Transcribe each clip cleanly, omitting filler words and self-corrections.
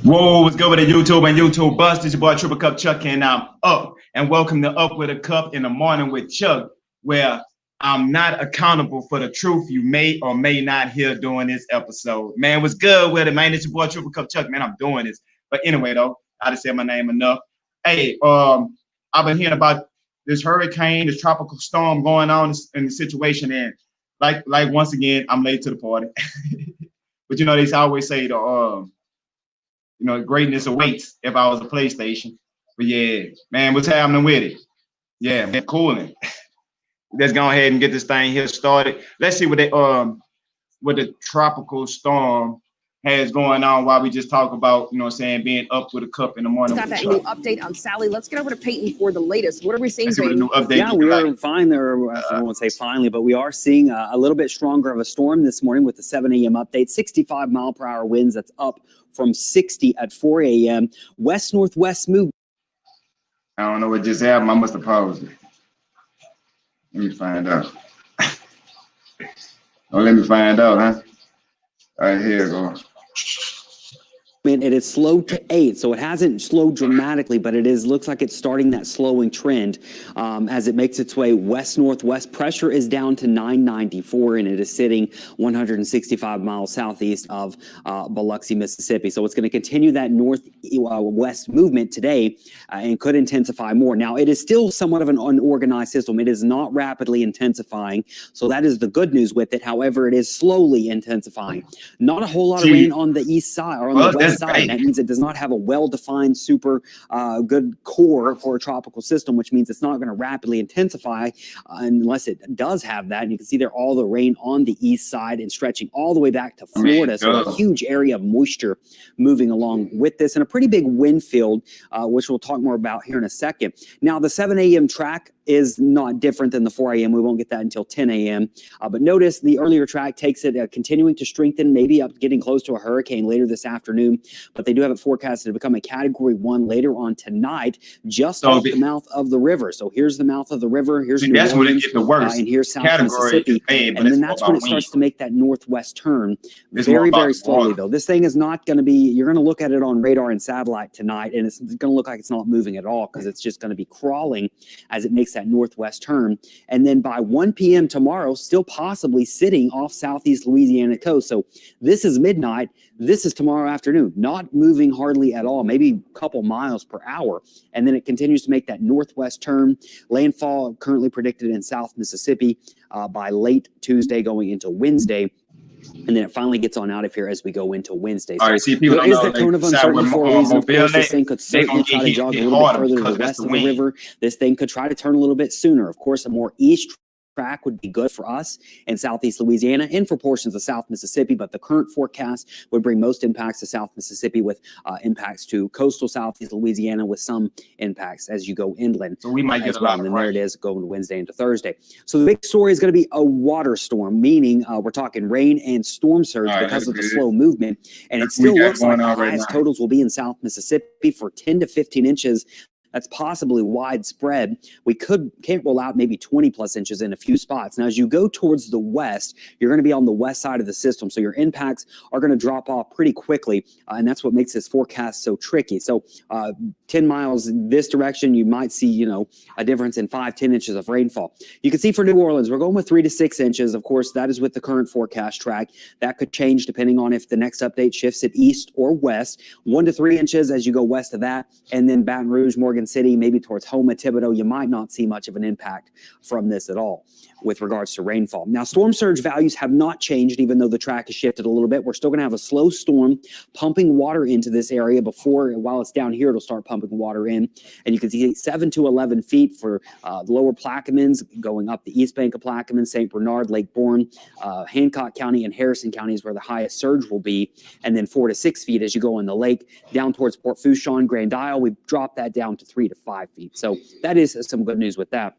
Whoa, what's good with the YouTube and YouTube bust? It's your boy Triple Cup Chuck, and I'm up. And welcome to Up with a Cup in the Morning with Chuck, where I'm not accountable for the truth you may or may not hear during this episode. Man, what's good with it, man? It's your boy Triple Cup Chuck, man. I'm doing this. But anyway, though, I just said my name enough. Hey, I've been hearing about this hurricane, this tropical storm going on in the situation, and like once again, I'm late to the party. But they always say greatness awaits if I was a PlayStation. But yeah, man, what's happening with it? Yeah, man, cooling. Let's go ahead and get this thing here started. Let's see what the tropical storm has going on while we just talk about, being up with a cup in the morning. Got that new update on Sally. Let's get over to Peyton for the latest. What are we seeing? The new update. Yeah, we are fine there. I won't say finally, but we are seeing a little bit stronger of a storm this morning with the 7 a.m. update. 65 mile per hour winds. That's up from 60 at 4 a.m. West-northwest move. I don't know what just happened. I must have paused it. Let me find out. Let me find out, huh? All right, here we go. It is slowed to 8, so it hasn't slowed dramatically, but it looks like it's starting that slowing trend as it makes its way west-northwest. Pressure is down to 994, and it is sitting 165 miles southeast of Biloxi, Mississippi. So it's going to continue that northwest movement today and could intensify more. Now, it is still somewhat of an unorganized system. It is not rapidly intensifying, so that is the good news with it. However, it is slowly intensifying. Not a whole lot of rain on the east side or on the west side. That means it does not have a well-defined, super good core for a tropical system, which means it's not going to rapidly intensify unless it does have that. And you can see there all the rain on the east side and stretching all the way back to Florida. So a huge area of moisture moving along with this and a pretty big wind field, which we'll talk more about here in a second. Now, the 7 a.m. track is not different than the 4 a.m. We won't get that until 10 a.m. But notice the earlier track takes it continuing to strengthen, maybe up getting close to a hurricane later this afternoon. But they do have it forecasted to become a Category 1 later on tonight, just off the mouth of the river. So here's the mouth of the river. Here's New Orleans, and here's South Mississippi. And then that's when it starts to make that northwest turn very, very slowly, though. This thing is not going to be, you're going to look at it on radar and satellite tonight, and it's going to look like it's not moving at all because it's just going to be crawling as it makes that northwest turn. And then by 1 p.m. tomorrow, still possibly sitting off southeast Louisiana coast. So this is midnight. This is tomorrow afternoon, not moving hardly at all, maybe a couple miles per hour. And then it continues to make that northwest turn. Landfall currently predicted in South Mississippi by late Tuesday going into Wednesday. And then it finally gets on out of here as we go into Wednesday. So all right, see, people there is the tone of uncertainty for a reason. Of course, this thing could certainly try to jog a little bit further to the west of the river. This thing could try to turn a little bit sooner. Of course, a more east track would be good for us in southeast Louisiana and for portions of South Mississippi, but the current forecast would bring most impacts to South Mississippi with impacts to coastal southeast Louisiana with some impacts as you go inland. So we might get a lot of rain. And there it is going Wednesday into Thursday. So the big story is going to be a water storm, meaning we're talking rain and storm surge because of the slow movement. And it still looks like the highest totals will be in South Mississippi for 10 to 15 inches. That's possibly widespread. We can't roll out maybe 20 plus inches in a few spots. Now, as you go towards the west, you're going to be on the west side of the system. So your impacts are going to drop off pretty quickly. And that's what makes this forecast so tricky. So 10 miles this direction, you might see, a difference in 5-10 inches of rainfall. You can see for New Orleans, we're going with 3 to 6 inches. Of course, that is with the current forecast track. That could change depending on if the next update shifts it east or west. 1 to 3 inches as you go west of that. And then Baton Rouge, Morgan City, maybe towards Houma, Thibodaux, you might not see much of an impact from this at all with regards to rainfall. Now, storm surge values have not changed, even though the track has shifted a little bit. We're still going to have a slow storm pumping water into this area while it's down here, it'll start pumping water in. And you can see 7 to 11 feet for the lower Plaquemines, going up the east bank of Plaquemines, St. Bernard, Lake Borgne, Hancock County, and Harrison County is where the highest surge will be. And then 4 to 6 feet as you go in the lake, down towards Port Fourchon, Grand Isle. We've dropped that down to 3 to 5 feet. So that is some good news with that.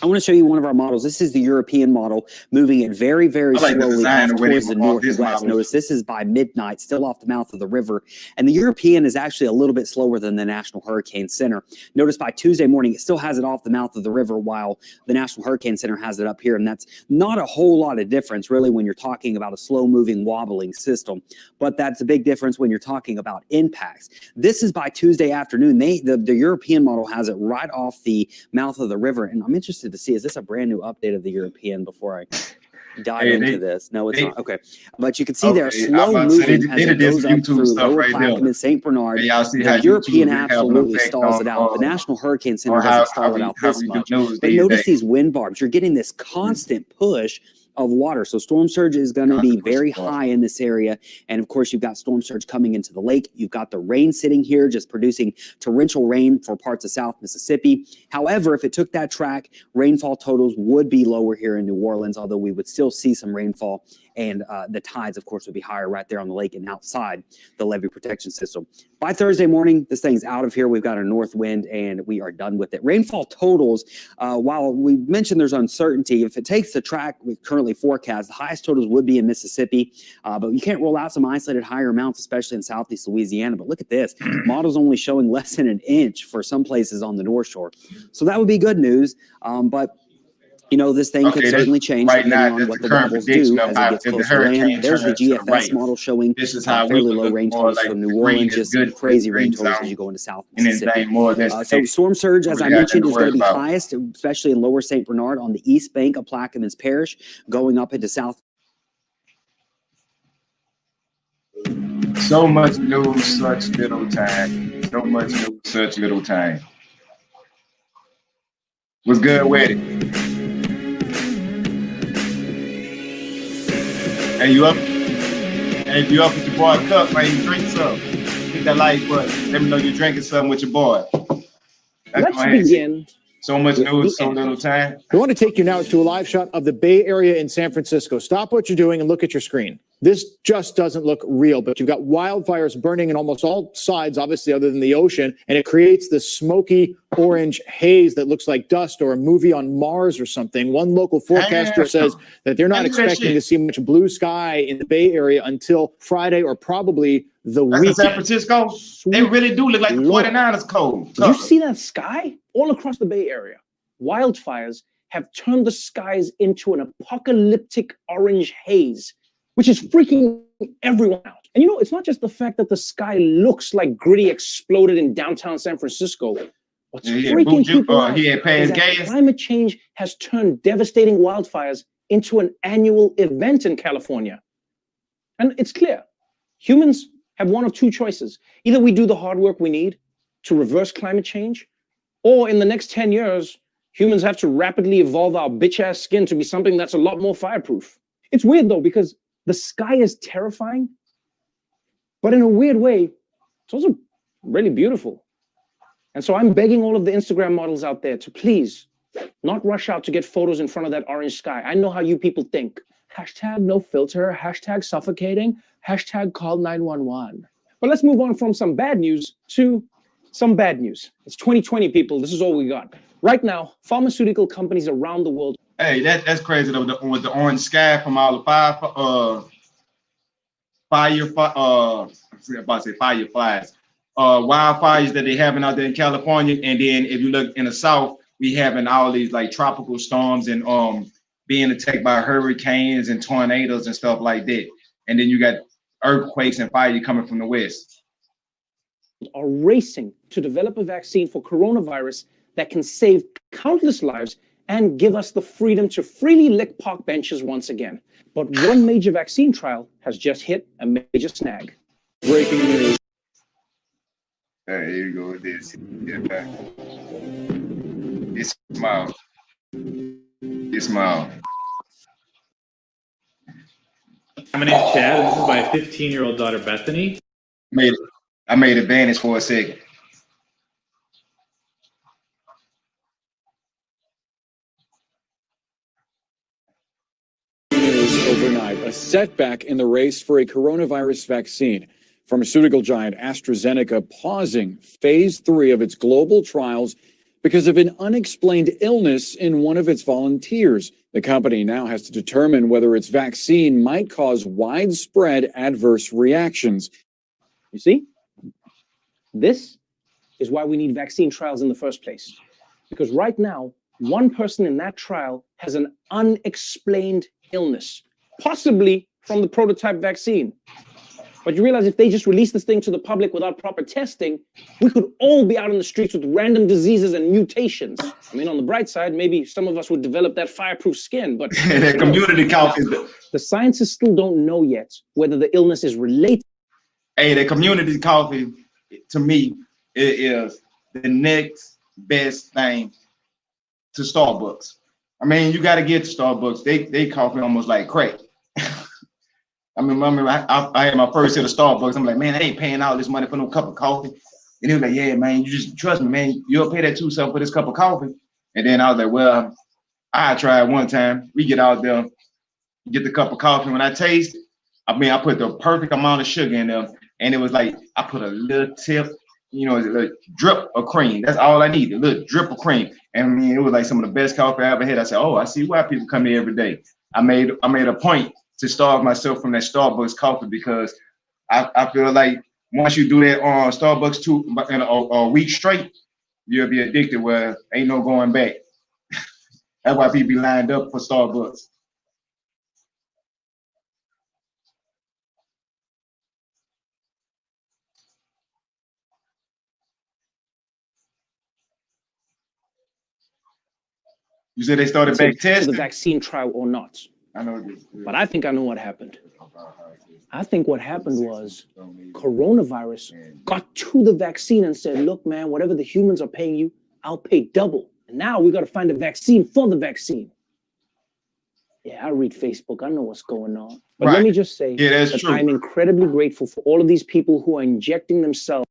I want to show you one of our models. This is the European model, moving it very, very slowly off towards the northwest. Notice this is by midnight, still off the mouth of the river. And the European is actually a little bit slower than the National Hurricane Center. Notice by Tuesday morning, it still has it off the mouth of the river, while the National Hurricane Center has it up here. And that's not a whole lot of difference, really, when you're talking about a slow-moving, wobbling system. But that's a big difference when you're talking about impacts. This is by Tuesday afternoon. The European model has it right off the mouth of the river. And I'm interested to see, is this a brand new update of the European before I dive into this? No, it's not. Okay. But you can see they're slow moving as it goes up through Lower Clackamas and St. Bernard. The European absolutely stalls it out. The National Hurricane Center doesn't stall it out this much. But notice these wind barbs. You're getting this constant push of water. So storm surge is going to be very high in this area. And of course, you've got storm surge coming into the lake. You've got the rain sitting here, just producing torrential rain for parts of South Mississippi. However, if it took that track, rainfall totals would be lower here in New Orleans, although we would still see some rainfall. And the tides, of course, would be higher right there on the lake and outside the levee protection system. By Thursday morning, this thing's out of here. We've got a north wind, and we are done with it. Rainfall totals, while we mentioned there's uncertainty, if it takes the track we currently forecast, the highest totals would be in Mississippi, but you can't rule out some isolated higher amounts, especially in southeast Louisiana. But look at this. Models only showing less than an inch for some places on the North Shore. So that would be good news, but you know, this thing could certainly change depending on what the models do as it gets closer to land. There's the GFS model showing fairly low rain totals from New Orleans, just crazy rain totals as you go into South Mississippi. So storm surge, as I mentioned, is going to be highest, especially in Lower St. Bernard on the east bank of Plaquemines Parish, going up into South. So much news, such little time. So much news, such little time. What's good with it? Hey, you up? Hey, if you up with your boy Cup, man, you drink something. Hit that like button. Let me know you're drinking something with your boy. Let's begin. So much news, so little time. We want to take you now to a live shot of the Bay Area in San Francisco. Stop what you're doing and look at your screen. This just doesn't look real, but you've got wildfires burning in almost all sides, obviously, other than the ocean, and it creates this smoky orange haze that looks like dust or a movie on Mars or something. One local forecaster says that they're not expecting to see much blue sky in the Bay Area until Friday or probably the weekend. San Francisco, they really do look like the 49ers cold. Did you see that sky? All across the Bay Area, wildfires have turned the skies into an apocalyptic orange haze, which is freaking everyone out. And you know, it's not just the fact that the sky looks like gritty exploded in downtown San Francisco. What's freaking people out is that climate change has turned devastating wildfires into an annual event in California. And it's clear, humans have one of two choices. Either we do the hard work we need to reverse climate change, or in the next 10 years, humans have to rapidly evolve our bitch-ass skin to be something that's a lot more fireproof. It's weird, though, because the sky is terrifying, but in a weird way, it's also really beautiful. And so I'm begging all of the Instagram models out there to please not rush out to get photos in front of that orange sky. I know how you people think. Hashtag no filter, hashtag suffocating, hashtag call 911. But let's move on from some bad news to some bad news. It's 2020, people. This is all we got. Right now, pharmaceutical companies around the world. Hey, that's crazy though. With the orange sky from all the fireflies. Wildfires that they having out there in California, and then if you look in the South, we having all these like tropical storms and being attacked by hurricanes and tornadoes and stuff like that. And then you got earthquakes and fire coming from the west. Are racing to develop a vaccine for coronavirus that can save countless lives and give us the freedom to freely lick park benches once again. But one major vaccine trial has just hit a major snag. Breaking news. Here you go with this. It's smile. It's smile. My name's Chad, and this is my 15-year-old daughter, Bethany. I made a vanish for a second. Overnight, a setback in the race for a coronavirus vaccine. Pharmaceutical giant AstraZeneca pausing phase 3 of its global trials because of an unexplained illness in one of its volunteers. The company now has to determine whether its vaccine might cause widespread adverse reactions. You see? This is why we need vaccine trials in the first place. Because right now, one person in that trial has an unexplained illness, possibly from the prototype vaccine. But you realize if they just release this thing to the public without proper testing, we could all be out in the streets with random diseases and mutations. I mean, on the bright side, maybe some of us would develop that fireproof skin, but The community count is the scientists still don't know yet whether the illness is related. Hey, the community coffee, to me, it is the next best thing to Starbucks. I mean, you got to get to Starbucks. They coffee almost like crack. I had my first hit of Starbucks. I'm like, man, I ain't paying all this money for no cup of coffee. And he was like, yeah, man, you just trust me, man. You'll pay that $2 for this cup of coffee. And then I was like, well, I tried one time. We get out there, get the cup of coffee. When I taste it, I mean, I put the perfect amount of sugar in there. And it was like, I put a little tip, you know, a little drip of cream. That's all I need, a little drip of cream. And I mean, it was like some of the best coffee I ever had. I said, oh, I see why people come here every day. I made a point to starve myself from that Starbucks coffee because I feel like once you do that on Starbucks in a week straight, you'll be addicted where ain't no going back. That's why people be lined up for Starbucks. You said they started back testing? To the vaccine trial or not. I know this. But I think I know what happened. I think what happened was coronavirus got to the vaccine and said, look, man, whatever the humans are paying you, I'll pay double. And now we got to find a vaccine for the vaccine. Yeah, I read Facebook. I know what's going on. But let me just say that I'm incredibly grateful for all of these people who are injecting themselves.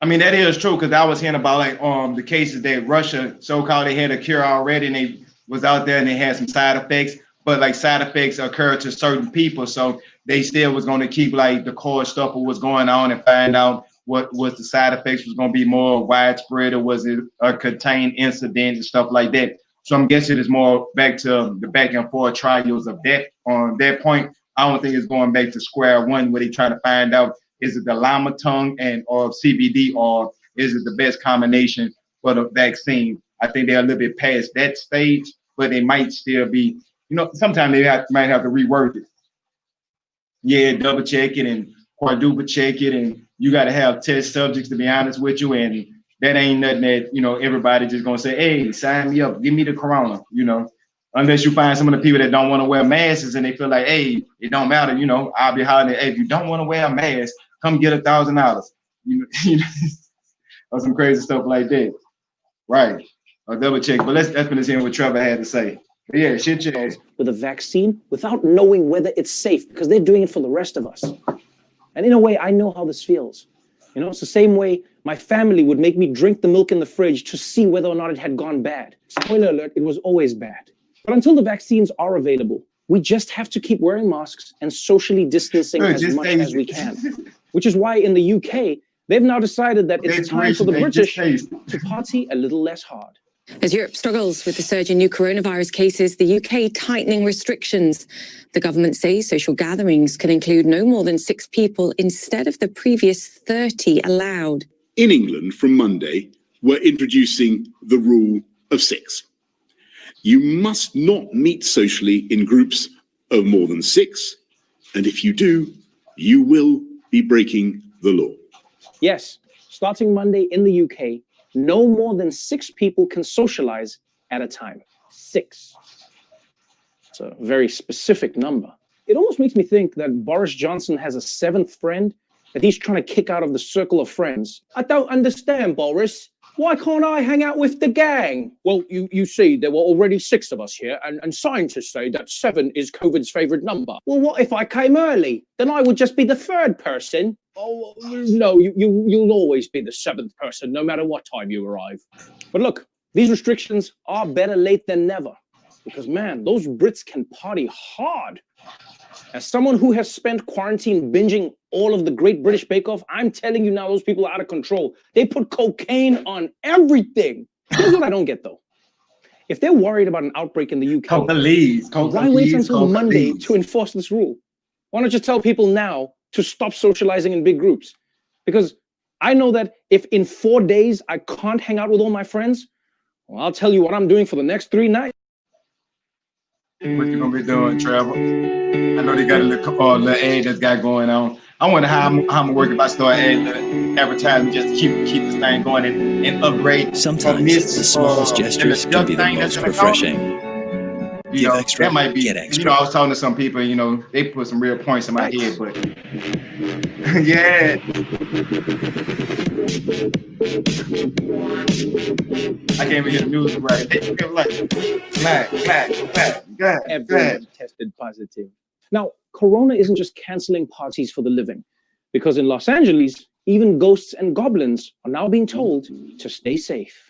I mean, that is true because I was hearing about like the cases that Russia so-called they had a cure already and they was out there and they had some side effects, but like side effects occur to certain people. So they still was going to keep like the core stuff of what's going on and find out what was the side effects was going to be more widespread or was it a contained incident and stuff like that. So I'm guessing it's more back to the back and forth trials of that. On that point, I don't think it's going back to square one where they try to find out is it the llama tongue and or CBD or is it the best combination for the vaccine? I think they're a little bit past that stage, but they might still be, you know, sometimes they might have to reword it. Yeah, double check it and quadruple check it, and you got to have test subjects to be honest with you, and that ain't nothing that, you know, everybody just gonna say, hey, sign me up, give me the corona, you know, unless you find some of the people that don't want to wear masks and they feel like, hey, it don't matter, you know, I'll be hollering, hey, if you don't want to wear a mask, come get $1,000, you know, or some crazy stuff like that, right? Or double check. But let's finish in what Trevor had to say. But yeah, shit, with a vaccine without knowing whether it's safe because they're doing it for the rest of us. And in a way, I know how this feels. You know, it's the same way my family would make me drink the milk in the fridge to see whether or not it had gone bad. Spoiler alert, it was always bad. But until the vaccines are available, we just have to keep wearing masks and socially distancing as much as we can. Which is why in the UK, they've now decided that it's time for the British to party a little less hard. As Europe struggles with the surge in new coronavirus cases, the UK tightening restrictions. The government says social gatherings can include no more than 6 people instead of the previous 30 allowed. In England, from Monday, we're introducing the rule of 6. You must not meet socially in groups of more than 6, and if you do, you will be breaking the law. Yes, starting Monday in the UK, no more than 6 people can socialize at a time. 6. It's a very specific number. It almost makes me think that Boris Johnson has a 7th friend that he's trying to kick out of the circle of friends. I don't understand, Boris. Why can't I hang out with the gang? Well, you see, there were already 6 of us here, and scientists say that 7 is COVID's favorite number. Well, what if I came early? Then I would just be the 3rd person. Oh, no, you'll always be the 7th person, no matter what time you arrive. But look, these restrictions are better late than never. Because, man, those Brits can party hard. As someone who has spent quarantine binging all of the Great British Bake Off, I'm telling you now, those people are out of control. They put cocaine on everything. Here's what I don't get though. If they're worried about an outbreak in the UK, why wait until Monday to enforce this rule? Why not just tell people now to stop socializing in big groups? Because I know that if in 4 days I can't hang out with all my friends, well, I'll tell you what I'm doing for the next 3 nights. What you gonna be doing, Trevor? I know they got a little ad that's got going on. I wonder how I'm gonna work if I start advertising just to keep this thing going and upgrade. Sometimes the smallest gestures can be the most refreshing. You know, that might be, you know, I was talking to some people, you know, they put some real points in my head, but yeah. I can't even get the music right. They like, clap. Everyone tested positive. Now, Corona isn't just canceling parties for the living, because in Los Angeles, even ghosts and goblins are now being told to stay safe.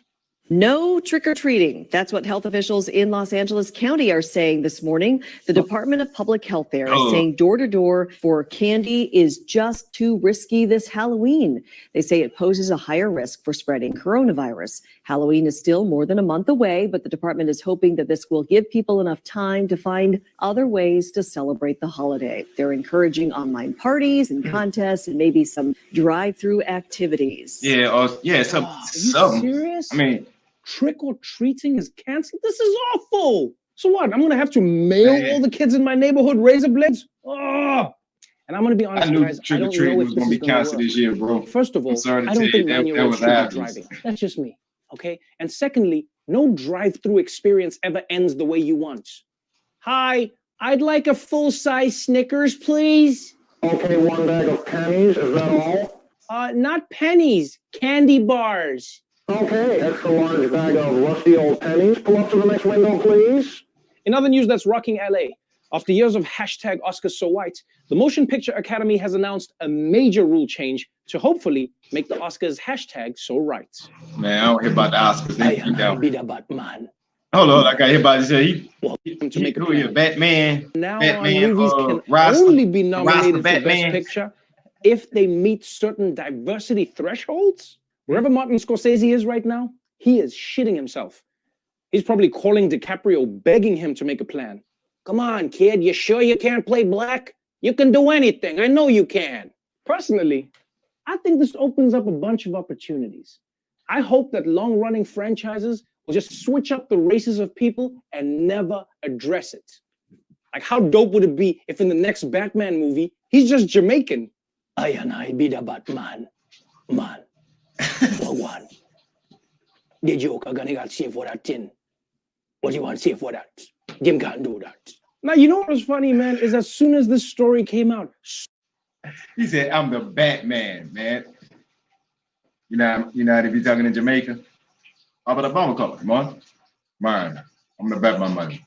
No trick-or-treating. That's what health officials in Los Angeles County are saying this morning. The Department of Public Health there is saying door-to-door for candy is just too risky this Halloween. They say it poses a higher risk for spreading coronavirus. Halloween is still more than a month away, but the department is hoping that this will give people enough time to find other ways to celebrate the holiday. They're encouraging online parties and contests and maybe some drive-through activities. Yeah, something. Are you serious? I mean, trick-or-treating is canceled? This is awful. So what? I'm going to have to mail all the kids in my neighborhood razor blades? Oh! And I'm going to be honest, guys, I don't know if this is going to canceled this year, bro. First of all, I don't think 9-year-olds should be driving. That's just me, okay? And secondly, no drive-through experience ever ends the way you want. Hi, I'd like a full-size Snickers, please. Okay, 1 bag of pennies, is that all? Not pennies, candy bars. Okay, extra large bag of rusty old pennies. Pull up to the next window, please. In other news that's rocking LA, after years of hashtag Oscars so white, the Motion Picture Academy has announced a major rule change to hopefully make the Oscars hashtag so right. Man, I don't hear about the Oscars. I be the Batman. Hold on, I got hit by this. Batman. Now Batman, movies can only be nominated for Best Picture if they meet certain diversity thresholds. Wherever Martin Scorsese is right now, he is shitting himself. He's probably calling DiCaprio, begging him to make a plan. Come on, kid, you sure you can't play black? You can do anything. I know you can. Personally, I think this opens up a bunch of opportunities. I hope that long-running franchises will just switch up the races of people and never address it. Like, how dope would it be if in the next Batman movie, he's just Jamaican? I be the Batman, man. One. The Joker gonna got saved for that thing. What do you want to say for that? Jim can't do that. Now, you know what was funny, man, is as soon as this story came out, he said, I'm the Batman, man. You know how to be talking in Jamaica? How about a bomb color? Come on. Man, I'm the Batman, man.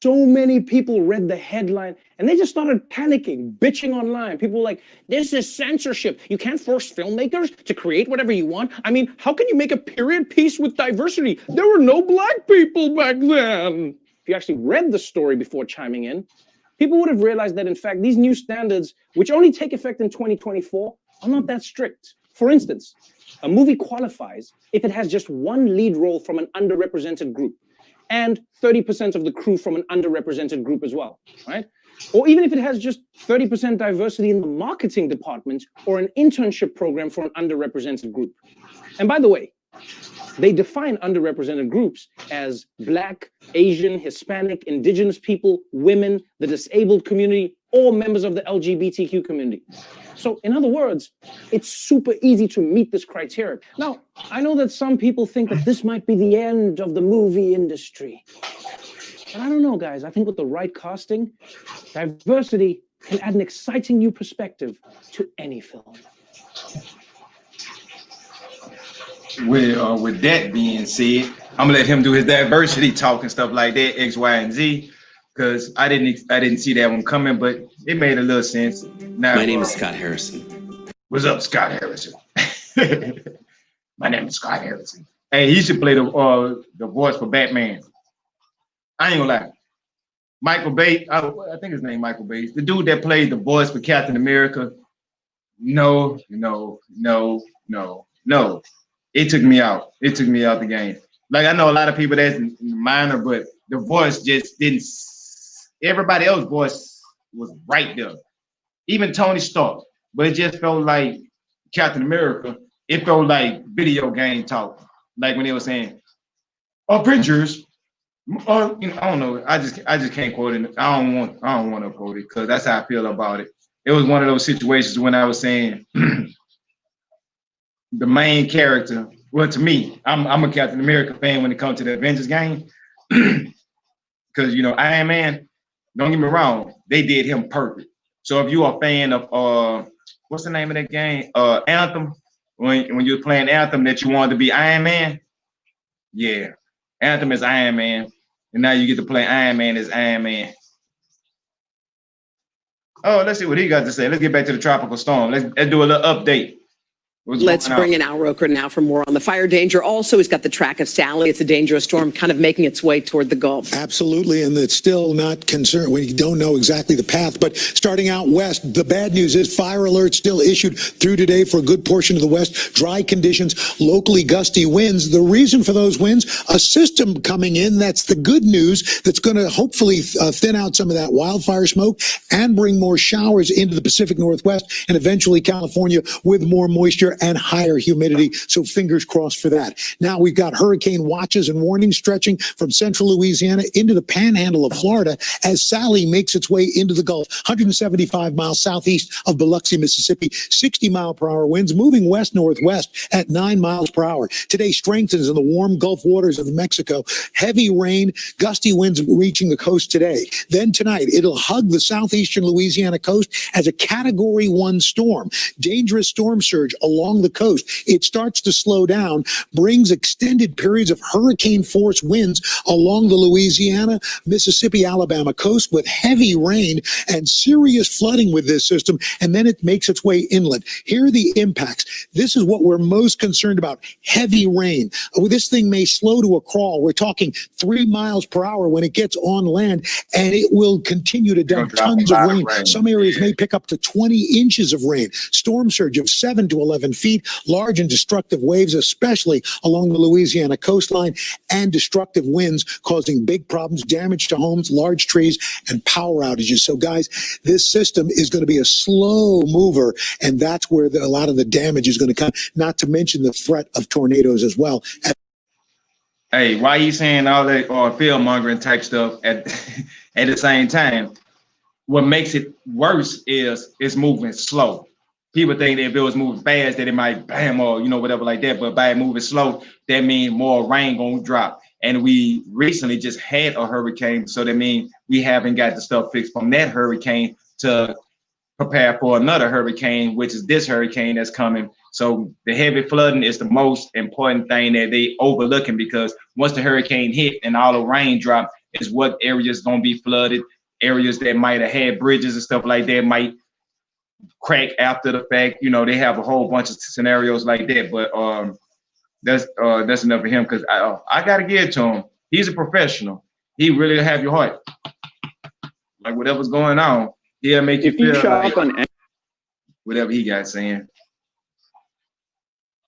So many people read the headline and they just started panicking, bitching online. People were like, this is censorship. You can't force filmmakers to create whatever you want. I mean, how can you make a period piece with diversity? There were no black people back then. If you actually read the story before chiming in, people would have realized that, in fact, these new standards, which only take effect in 2024, are not that strict. For instance, a movie qualifies if it has just one lead role from an underrepresented group, and 30% of the crew from an underrepresented group as well, right? Or even if it has just 30% diversity in the marketing department or an internship program for an underrepresented group. And by the way, they define underrepresented groups as Black, Asian, Hispanic, Indigenous people, women, the disabled community, or members of the LGBTQ community. So in other words, it's super easy to meet this criteria. Now, I know that some people think that this might be the end of the movie industry. But I don't know, guys. I think with the right casting, diversity can add an exciting new perspective to any film. Well, with that being said, I'm gonna let him do his diversity talk and stuff like that, X, Y, and Z, because I didn't see that one coming, but it made a little sense. Now, my name is Scott Harrison. What's up, Scott Harrison? My name is Scott Harrison. Hey, he should play the voice for Batman. I ain't gonna lie. Michael Bates. I think his name Michael Bates. The dude that played the voice for Captain America. No. It took me out. It took me out the game. Like, I know a lot of people that's minor, but the voice just didn't. Everybody else's voice was right there. Even Tony Stark. But it just felt like Captain America. It felt like video game talk. Like when they were saying, Avengers. I don't know. I just can't quote it. I don't want to quote it because that's how I feel about it. It was one of those situations when I was saying the main character. Well, to me, I'm a Captain America fan when it comes to the Avengers game. Because Iron Man, don't get me wrong, they did him perfect. So if you are a fan of what's the name of that game? Anthem. When you're playing Anthem that you wanted to be Iron Man, yeah. Anthem is Iron Man. And now you get to play Iron Man as Iron Man. Oh, let's see what he got to say. Let's get back to the tropical storm. Let's do a little update. Let's bring in Al Roker now for more on the fire danger. Also, he's got the track of Sally. It's a dangerous storm kind of making its way toward the Gulf. Absolutely, and it's still not concerned. We don't know exactly the path, but starting out west, the bad news is fire alert still issued through today for a good portion of the west. Dry conditions, locally gusty winds. The reason for those winds, a system coming in. That's the good news. That's going to hopefully thin out some of that wildfire smoke and bring more showers into the Pacific Northwest and eventually California with more moisture and higher humidity. So fingers crossed for that. Now we've got hurricane watches and warnings stretching from central Louisiana into the panhandle of Florida as Sally makes its way into the Gulf. 175 miles southeast of Biloxi, Mississippi. 60-mile-per-hour winds moving west-northwest at 9 miles per hour. Today strengthens in the warm Gulf waters of Mexico. Heavy rain, gusty winds reaching the coast today. Then tonight, it'll hug the southeastern Louisiana coast as a Category 1 storm. Dangerous storm surge along the coast. It starts to slow down, brings extended periods of hurricane force winds along the Louisiana, Mississippi, Alabama coast with heavy rain and serious flooding with this system, and then it makes its way inland. Here are the impacts. This is what we're most concerned about. Heavy rain. This thing may slow to a crawl. We're talking 3 miles per hour when it gets on land, and it will continue to dump tons of rain. Some areas may pick up to 20 inches of rain. Storm surge of 7 to 11 feet, large and destructive waves, especially along the Louisiana coastline, and destructive winds causing big problems, damage to homes, large trees, and power outages. So guys, this system is going to be a slow mover, and that's where a lot of the damage is going to come, not to mention the threat of tornadoes as well. Hey, why are you saying all that fear mongering type stuff at the same time? What makes it worse is it's moving slow. People think that if it was moving fast, that it might bam or whatever like that. But by it moving slow, that means more rain gonna drop. And we recently just had a hurricane, so that means we haven't got the stuff fixed from that hurricane to prepare for another hurricane, which is this hurricane that's coming. So the heavy flooding is the most important thing that they overlooking, because once the hurricane hit and all the rain drop, is what areas gonna be flooded. Areas that might have had bridges and stuff like that might crack after the fact. They have a whole bunch of scenarios like that. But that's enough for him, because I gotta give it to him. He's a professional. He really have your heart. Like whatever's going on, he'll make you feel like on whatever he got saying.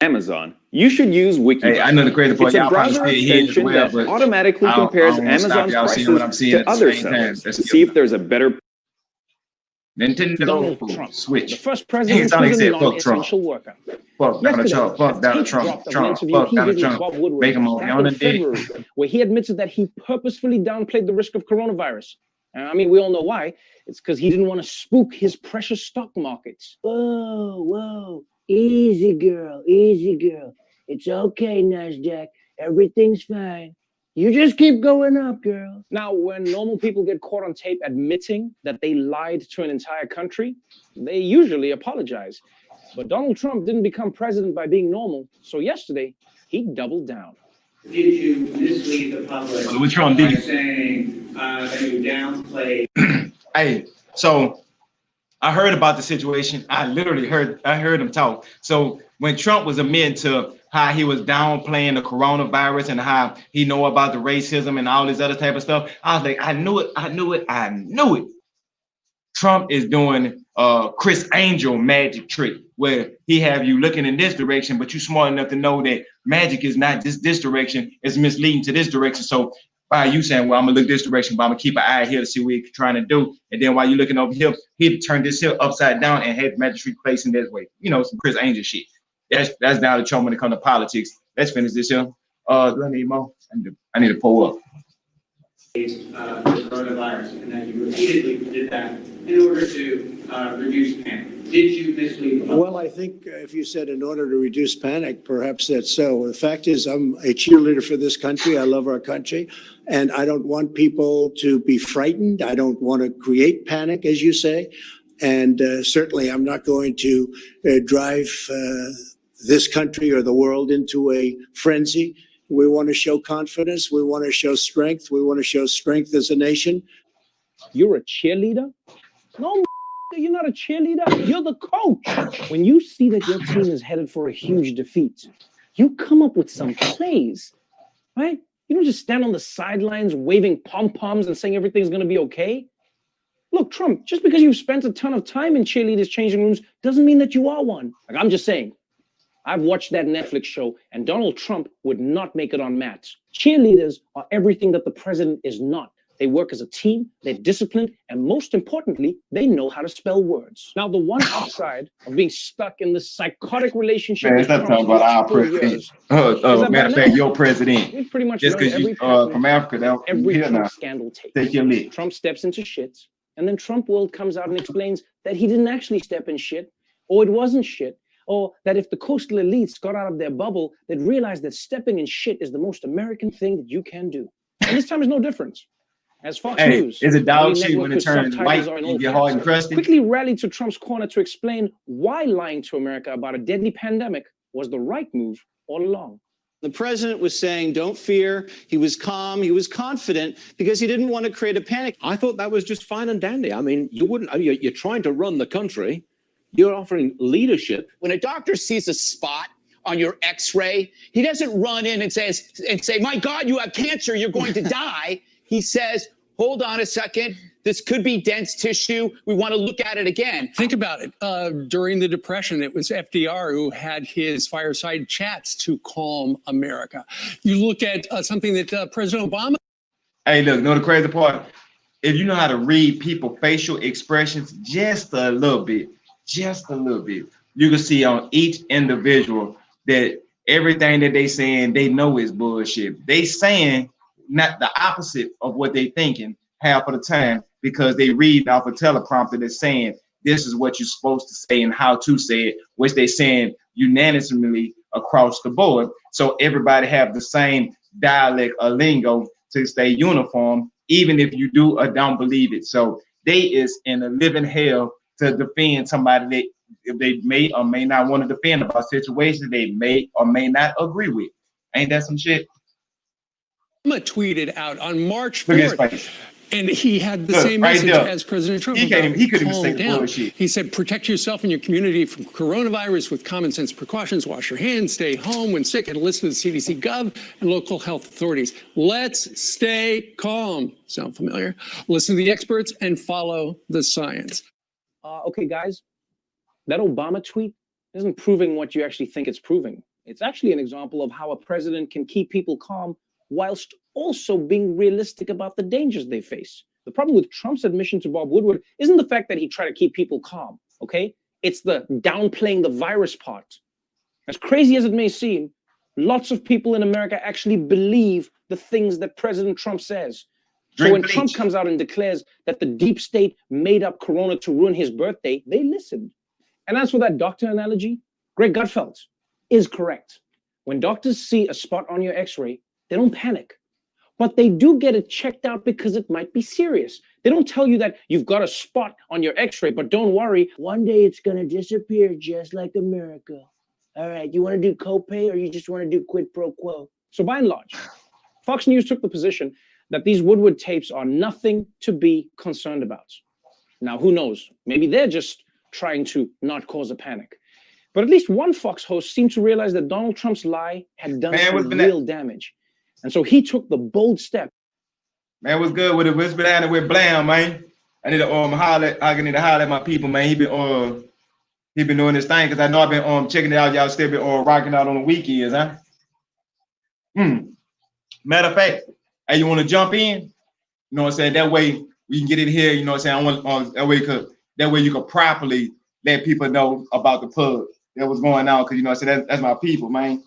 Amazon, you should use Wiki. Hey, I know the creator for it's a browser extension that automatically compares Amazon's prices to other sellers to see if there's a better. Nintendo, Donald Trump, Switch. The first president who's a non-essential worker. Fuck Donald Trump. Fuck Donald Trump. Fuck Donald Trump. Make him on February, where he admitted that he purposefully downplayed the risk of coronavirus. I mean, we all know why. It's because he didn't want to spook his precious stock markets. Whoa. Easy, girl. Easy, girl. It's okay, NASDAQ. Everything's fine. You just keep going up, girl. Now, when normal people get caught on tape admitting that they lied to an entire country, they usually apologize. But Donald Trump didn't become president by being normal. So yesterday, he doubled down. Did you mislead the public by saying that you downplayed? Hey, so I heard about the situation. I heard him talk. So when Trump was admitting to how he was downplaying the coronavirus and how he know about the racism and all this other type of stuff, I was like, I knew it. Trump is doing Chris Angel magic trick where he have you looking in this direction, but you smart enough to know that magic is not this direction, it's misleading to this direction. So by you saying, well, I'm gonna look this direction, but I'm gonna keep an eye here to see what he's trying to do. And then while you're looking over here, he turned this here upside down and had magic trick placing this way. You know, some Chris Angel shit. That's down to Trump when it comes to politics. Let's finish this here. Do I need more? I need to pull up. The coronavirus, and that you repeatedly did that in order to reduce panic. Did you mislead the public? Well, I think if you said in order to reduce panic, perhaps that's so. The fact is, I'm a cheerleader for this country. I love our country, and I don't want people to be frightened. I don't want to create panic, as you say, and certainly I'm not going to drive this country or the world into a frenzy. We want to show confidence. We want to show strength. We want to show strength as a nation. You're a cheerleader? No, you're not a cheerleader. You're the coach. When you see that your team is headed for a huge defeat, you come up with some plays, right? You don't just stand on the sidelines waving pom-poms and saying everything's going to be okay. Look, Trump, just because you've spent a ton of time in cheerleaders' changing rooms doesn't mean that you are one. Like, I'm just saying. I've watched that Netflix show, and Donald Trump would not make it on Matt's. Cheerleaders are everything that the president is not. They work as a team, they're disciplined, and most importantly, they know how to spell words. Now, the one upside of being stuck in this psychotic relationship with Trump talking about our president. Matter of fact, your president. We've pretty much just because you from Africa, every Trump now. Scandal tape. Take your lead. Trump steps into shit, and then Trump World comes out and explains that he didn't actually step in shit, or it wasn't shit. Or that if the coastal elites got out of their bubble, they'd realize that stepping in shit is the most American thing that you can do. And this time is no different. As Fox News, is a dog shit when it turns white and get hard and crusty. Quickly rallied to Trump's corner to explain why lying to America about a deadly pandemic was the right move all along. The president was saying, don't fear. He was calm. He was confident because he didn't want to create a panic. I thought that was just fine and dandy. I mean, you're trying to run the country. You're offering leadership. When a doctor sees a spot on your x-ray, he doesn't run in and say, my God, you have cancer, you're going to die. He says, hold on a second. This could be dense tissue. We want to look at it again. Think about it. During the Depression, it was FDR who had his fireside chats to calm America. You look at something that President Obama. Hey, look, know the crazy part? If you know how to read people's facial expressions just a little bit, you can see on each individual that everything that they saying, they know is bullshit. They saying not the opposite of what they thinking half of the time because they read off a teleprompter that's saying this is what you're supposed to say and how to say it, which they saying unanimously across the board. So everybody have the same dialect or lingo to stay uniform, even if you do or don't believe it. So they is in a living hell to defend somebody that they may or may not want to defend about situations they may or may not agree with. Ain't that some shit? Obama tweeted out on March 4th, and he had the same message as President Trump. He could even say bullshit. He said, protect yourself and your community from coronavirus with common sense precautions. Wash your hands, stay home when sick, and listen to the CDC Gov and local health authorities. Let's stay calm. Sound familiar? Listen to the experts and follow the science. Okay, guys, that Obama tweet isn't proving what you actually think it's proving. It's actually an example of how a president can keep people calm whilst also being realistic about the dangers they face. The problem with Trump's admission to Bob Woodward isn't the fact that he tried to keep people calm, okay? It's the downplaying the virus part. As crazy as it may seem, lots of people in America actually believe the things that President Trump says. So when Trump comes out and declares that the deep state made up Corona to ruin his birthday, they listened. And as for that doctor analogy, Greg Gutfeld is correct. When doctors see a spot on your x-ray, they don't panic, but they do get it checked out because it might be serious. They don't tell you that you've got a spot on your x-ray, but don't worry, one day it's going to disappear just like America. All right, you want to do copay or you just want to do quid pro quo? So by and large, Fox News took the position that these Woodward tapes are nothing to be concerned about. Now, who knows? Maybe they're just trying to not cause a panic. But at least one Fox host seemed to realize that Donald Trump's lie had done some real damage. And so he took the bold step. Man, what's good with it? What's been happening with Blam, man? I need to holler at my people, man. He been doing this thing because I know I've been checking it out. Y'all still been rocking out on the weekends, huh? Matter of fact, hey, you want to jump in? You know what I'm saying? That way we can get it here. You know what I'm saying? I want that way you can properly let people know about the pub that was going on, because you know what I'm saying, that's my people, man.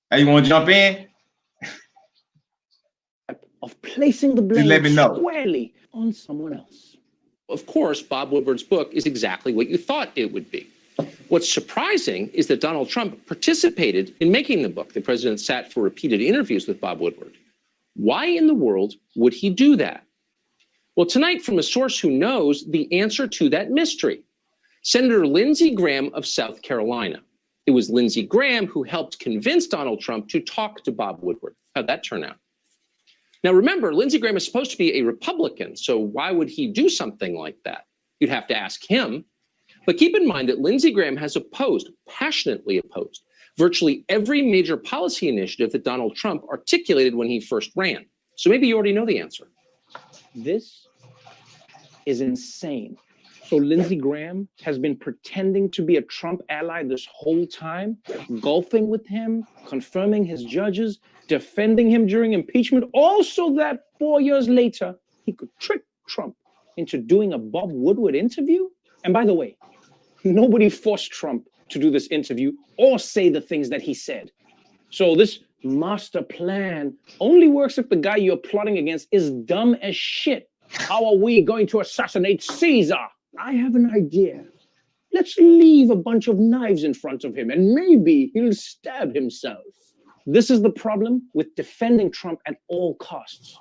Hey, you want to jump in? Of placing the blame let me know. Squarely on someone else. Of course, Bob Woodward's book is exactly what you thought it would be. What's surprising is that Donald Trump participated in making the book. The president sat for repeated interviews with Bob Woodward. Why in the world would he do that? Well, tonight, from a source who knows the answer to that mystery, Senator Lindsey Graham of South Carolina. It was Lindsey Graham who helped convince Donald Trump to talk to Bob Woodward. How'd that turn out? Now, remember, Lindsey Graham is supposed to be a Republican, so why would he do something like that? You'd have to ask him. But keep in mind that Lindsey Graham has passionately opposed, virtually every major policy initiative that Donald Trump articulated when he first ran. So maybe you already know the answer. This is insane. So Lindsey Graham has been pretending to be a Trump ally this whole time, golfing with him, confirming his judges, defending him during impeachment, also that 4 years later, he could trick Trump into doing a Bob Woodward interview. And by the way, nobody forced Trump to do this interview or say the things that he said. So this master plan only works if the guy you're plotting against is dumb as shit. How are we going to assassinate Caesar? I have an idea. Let's leave a bunch of knives in front of him and maybe he'll stab himself. This is the problem with defending Trump at all costs.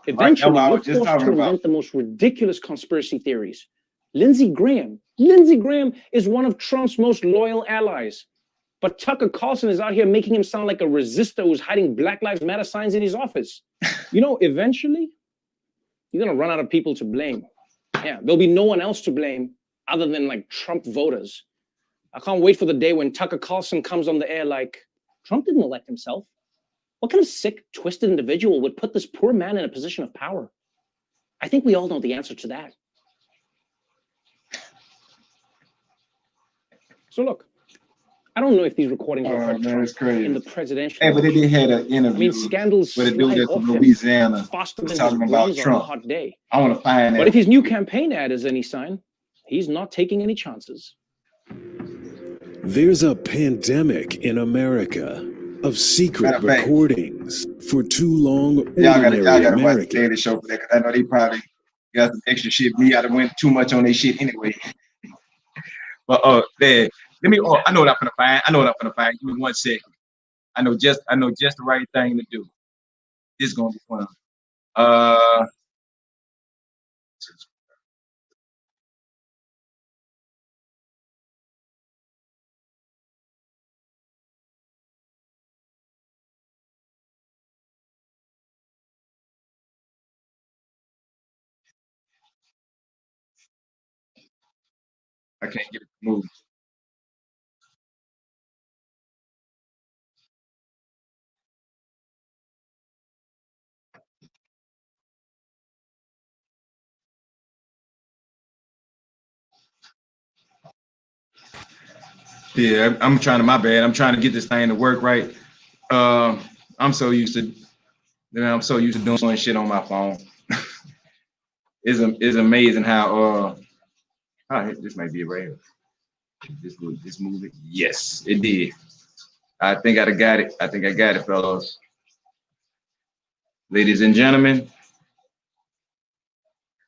Eventually, you're forced to invent the most ridiculous conspiracy theories. Lindsey Graham is one of Trump's most loyal allies. But Tucker Carlson is out here making him sound like a resistor who's hiding Black Lives Matter signs in his office. You know, eventually, you're going to run out of people to blame. Yeah, there'll be no one else to blame other than like Trump voters. I can't wait for the day when Tucker Carlson comes on the air like, Trump didn't elect himself. What kind of sick, twisted individual would put this poor man in a position of power? I think we all know the answer to that. So look, I don't know if these recordings are heard in the presidential. Hey, but they did had an interview. I mean, scandals with a dude that's from Louisiana faster than talking about Trump. On a hot day. I want to find that. But if his new campaign ad is any sign, he's not taking any chances. There's a pandemic in America of secret recordings for too long. Y'all gotta watch the Daily Show for that, because I know they probably got some extra shit. Me, I went too much on their shit anyway. But there. Let me. I know what I'm gonna find. Give me 1 second. I know just the right thing to do. This is gonna be fun. I can't get it to move. Yeah, I'm trying to. My bad. I'm trying to get this thing to work right. I'm so used to doing shit on my phone. It's amazing how this might be a right. This movie. Yes, it did. I think I got it. I think I got it, fellas. Ladies and gentlemen,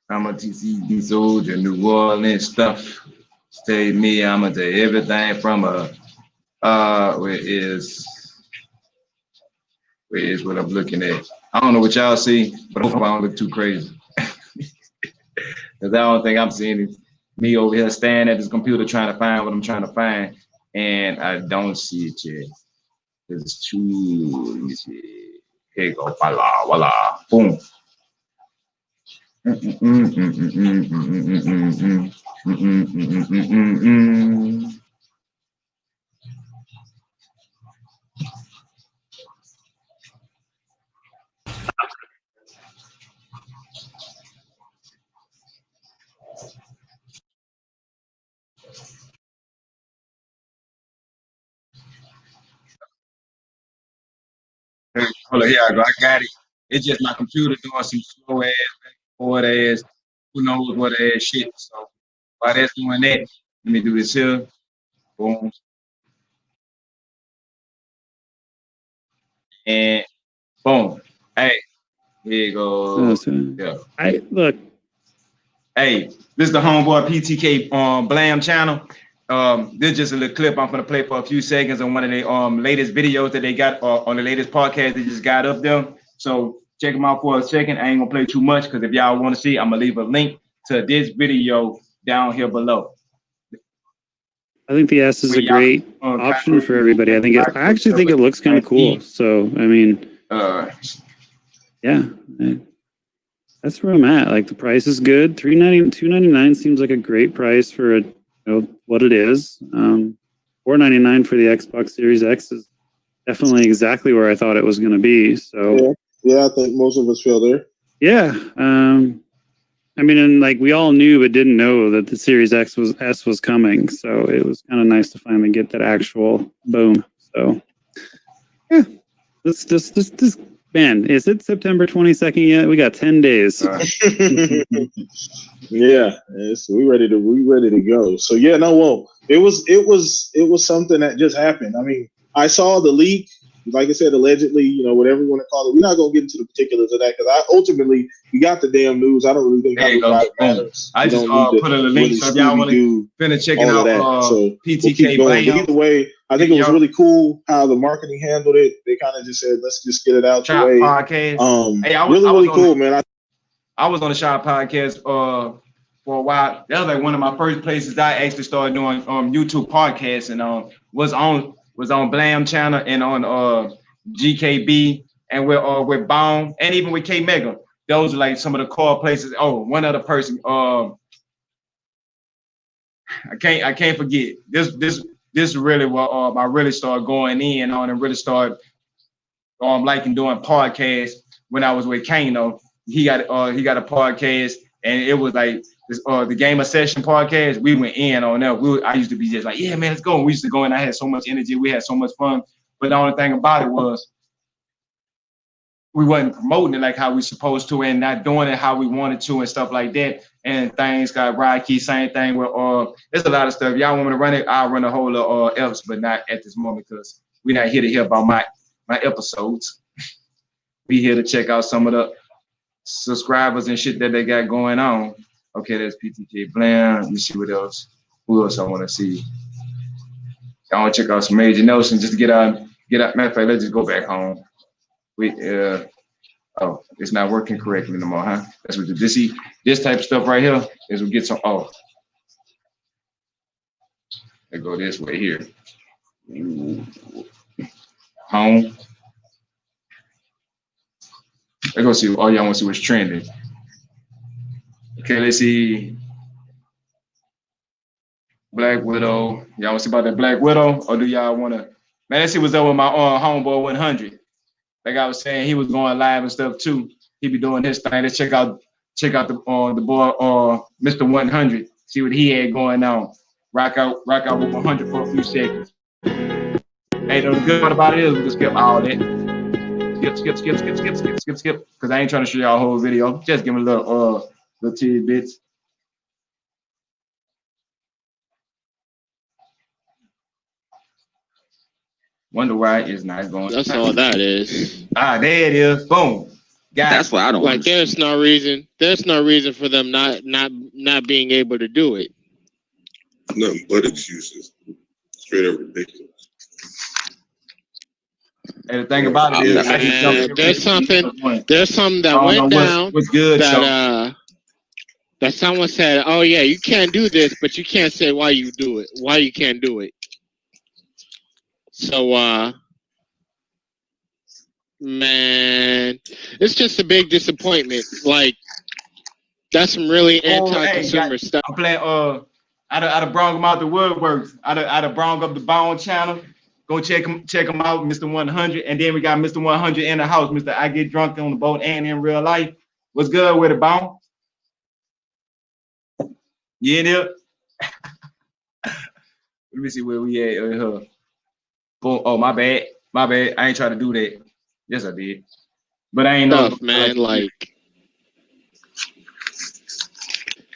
I'm a TCB soldier, New Orleans stuff. Stay me, I'm gonna do everything from where is what I'm looking at. I don't know what y'all see, but I hope I don't look too crazy. Because I don't think I'm seeing me over here standing at this computer trying to find what I'm trying to find, and I don't see it yet. There's two. Let me see. Here you go. Voila, voila. Boom. Hold on, here I go. I got it. It's just my computer doing some slow ass, forward ass, who knows what ass shit. So while that's doing that, let me do this here. Boom. And boom. Hey, here you go. Yeah. Look. Hey, this is the homeboy PTK Blam channel. This is just a little clip I'm gonna play for a few seconds on one of the latest videos that they got on the latest podcast they just got up there. So check them out for a second. I ain't gonna play too much because if y'all want to see, I'm gonna leave a link to this video down here below. I think the S is a great option for everybody. I actually think it looks kind of cool. So I mean, yeah, that's where I'm at. Like the price is good. $299 seems like a great price for what it is. $499 for the Xbox Series X is definitely exactly where I thought it was going to be. So yeah, I think most of us feel there. Yeah. I mean, and like we all knew but didn't know that the Series S was coming. So it was kind of nice to finally get that actual boom. So yeah, this man, is it September 22nd yet? We got 10 days. Yeah, we ready to go. So yeah, no, well, it was something that just happened. I mean, I saw the leak. Like I said, allegedly, whatever you want to call it. We're not going to get into the particulars of that because ultimately we got the damn news. I don't really think it matters. I just put in a link so if y'all want to finish checking out so PTK. We'll either way, I think it was really cool how the marketing handled it. They kind of just said, "Let's just get it out the way." Podcast. Hey, I was really cool, man. I was on the Shop Podcast for a while. That was like one of my first places I actually started doing YouTube podcasts and was on Blam channel and on GKB and with Baum and even with K Mega. Those are like some of the core places. Oh, one other person. I can't forget. This really what I really started going in on and really started liking doing podcasts when I was with Kano. He got a podcast and it was like this, the Game of Session podcast. We went in on that. I used to be just like, yeah, man, let's go. We used to go and I had so much energy. We had so much fun. But the only thing about it was we wasn't promoting it like how we supposed to and not doing it how we wanted to and stuff like that. And things got rocky, same thing with there's a lot of stuff. Y'all want me to run it? I'll run a whole lot of else, but not at this moment because we're not here to hear about my episodes. We here to check out some of the subscribers and shit that they got going on. Okay, there's PTK Blam. Let me see what else. Who else I want to see? I want to check out some Major Nelson just to get out. Matter of fact, let's just go back home. Oh, it's not working correctly no more, huh? That's what this type of stuff right here is what gets on. Oh, they go this way here. Home. Let's go see. Oh, y'all want to see what's trending? Okay, let's see. Black Widow. Y'all want to see about that Black Widow, or do y'all want to? Man, let's see what's up with my homeboy 100. Like I was saying, he was going live and stuff too. He be doing his thing. Let's check out the boy Mr. 100. See what he had going on. Rock out with 100 for a few seconds. Hey, the good part about it is we can skip all that. Skip. Because I ain't trying to show y'all a whole video. Just give me a little tidbits. Wonder why it's not going. That's all that is. There it is. Boom. That's why I don't like. There's no reason for them not being able to do it. Nothing but excuses. Straight up ridiculous. And the thing about it is, there's something that went down. What's good? That someone said, "Oh yeah, you can't do this," but you can't say why you do it. Why you can't do it. So Man, it's just a big disappointment. Like, that's some really anti-consumer stuff. I'm playing I'd have brought him out the woodworks. I'd have brought up the Bone channel. Go check him out, Mr. 100. And then we got Mr. 100 in the house, Mr. I Get Drunk on the Boat and in real life. What's good with it, Bone? You in there? Let me see where we at. Boom. Oh, my bad. My bad. I ain't trying to do that. Yes, I did. But I ain't know. Man, like,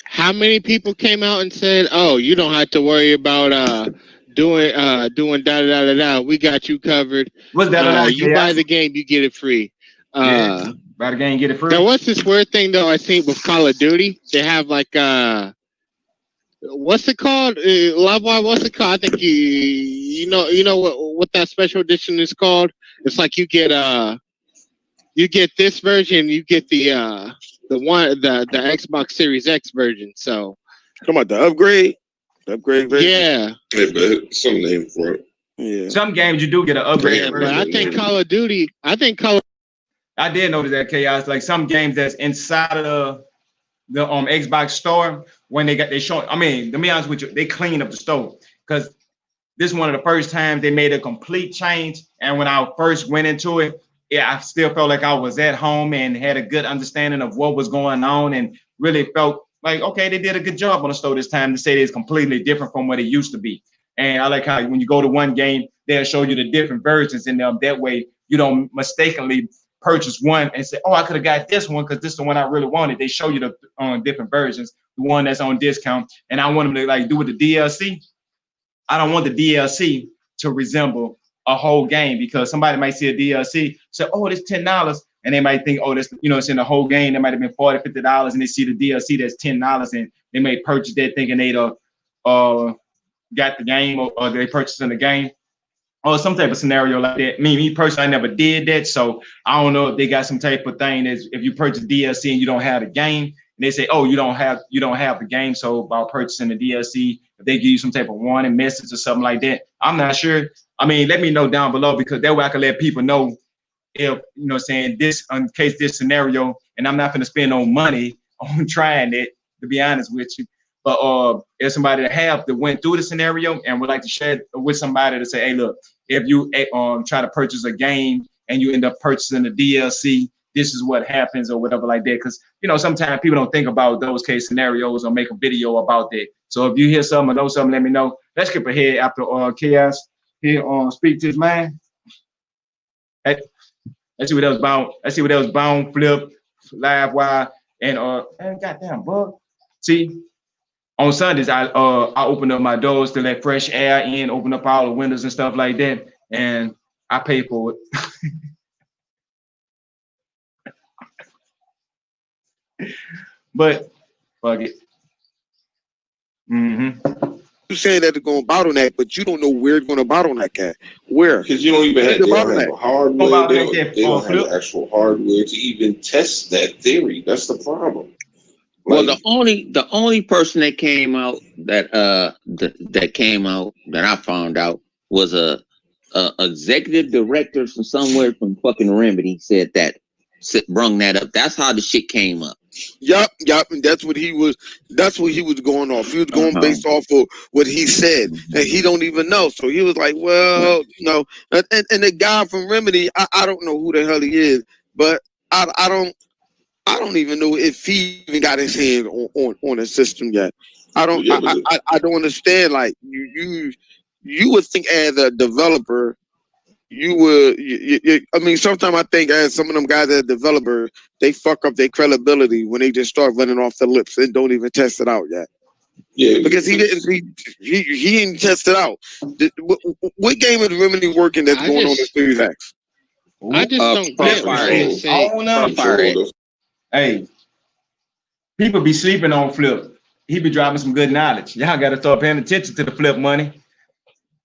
how many people came out and said, "Oh, you don't have to worry about doing da da da da. We got you covered. What's that? You buy the game, you get it free." Buy the game, get it free. Now, what's this weird thing though? I think with Call of Duty, they have like what's it called? Livewire, what's it called? I think you know what that special edition is called. It's like you get this version, you get the Xbox Series X version. So come on, the upgrade version. Yeah, but some name for it. Yeah. Some games you do get an upgrade. But I think Call of Duty. I did notice that, Chaos. Like some games that's inside of the Xbox store, when they show. I mean, to be honest with you, they clean up the store because this is one of the first times they made a complete change. And when I first went into it, I still felt like I was at home and had a good understanding of what was going on, and really felt like, okay, they did a good job on the store this time to say it's completely different from what it used to be. And I like how when you go to one game, they'll show you the different versions in them. That way you don't mistakenly purchase one and say, oh, I could have got this one because this is the one I really wanted. They show you the different versions, the one that's on discount. And I want them to like do with the DLC. I don't want the DLC to resemble a whole game, because somebody might see a DLC, say, oh, this $10. And they might think, oh, this, it's in the whole game. It might have been $40, $50, and they see the DLC that's $10, and they may purchase that thinking they'd got the game, or they purchasing the game, or some type of scenario like that. Me personally, I never did that, so I don't know if they got some type of thing that if you purchase DLC and you don't have the game, and they say, oh, you don't have the game, so by purchasing the DLC, if they give you some type of warning message or something like that, I'm not sure. I mean, let me know down below, because that way I can let people know if, saying this, in case this scenario, and I'm not going to spend no money on trying it, to be honest with you. But if somebody that went through the scenario and would like to share it with somebody to say, hey, look, if you try to purchase a game and you end up purchasing the DLC, this is what happens, or whatever like that. Because, sometimes people don't think about those case scenarios or make a video about that. So if you hear something or know something, let me know. Let's skip ahead after Chaos here on Speak to His Mind. Hey, let's see what else bound. Let's see what else bound, flip, live wire, and goddamn bug. See, on Sundays I open up my doors to let fresh air in, open up all the windows and stuff like that, and I pay for it. But fuck it. You say that it's going to bottleneck, but you don't know where it's going to bottleneck at. Where? Because you don't even have the hardware. They don't have the actual hardware to even test that theory. That's the problem. Well, the only person that came out that I found out was a executive director from somewhere from fucking Remedy said that, brung that up. That's how the shit came up. Yup, and that's what he was going off. He was going based off of what he said, and he don't even know. So he was like, well, and the guy from Remedy, I don't know who the hell he is, but I don't even know if he even got his hand on a system yet. I don't understand. Like you would think as a developer, you would. I mean, sometimes I think as some of them guys that are developers, they fuck up their credibility when they just start running off the lips and don't even test it out yet. Yeah, because he didn't test it out. What game is Remedy working that's going on the Series X? I just don't get what you're saying. Hey, people be sleeping on Flip. He be dropping some good knowledge. Y'all got to start paying attention to the Flip money.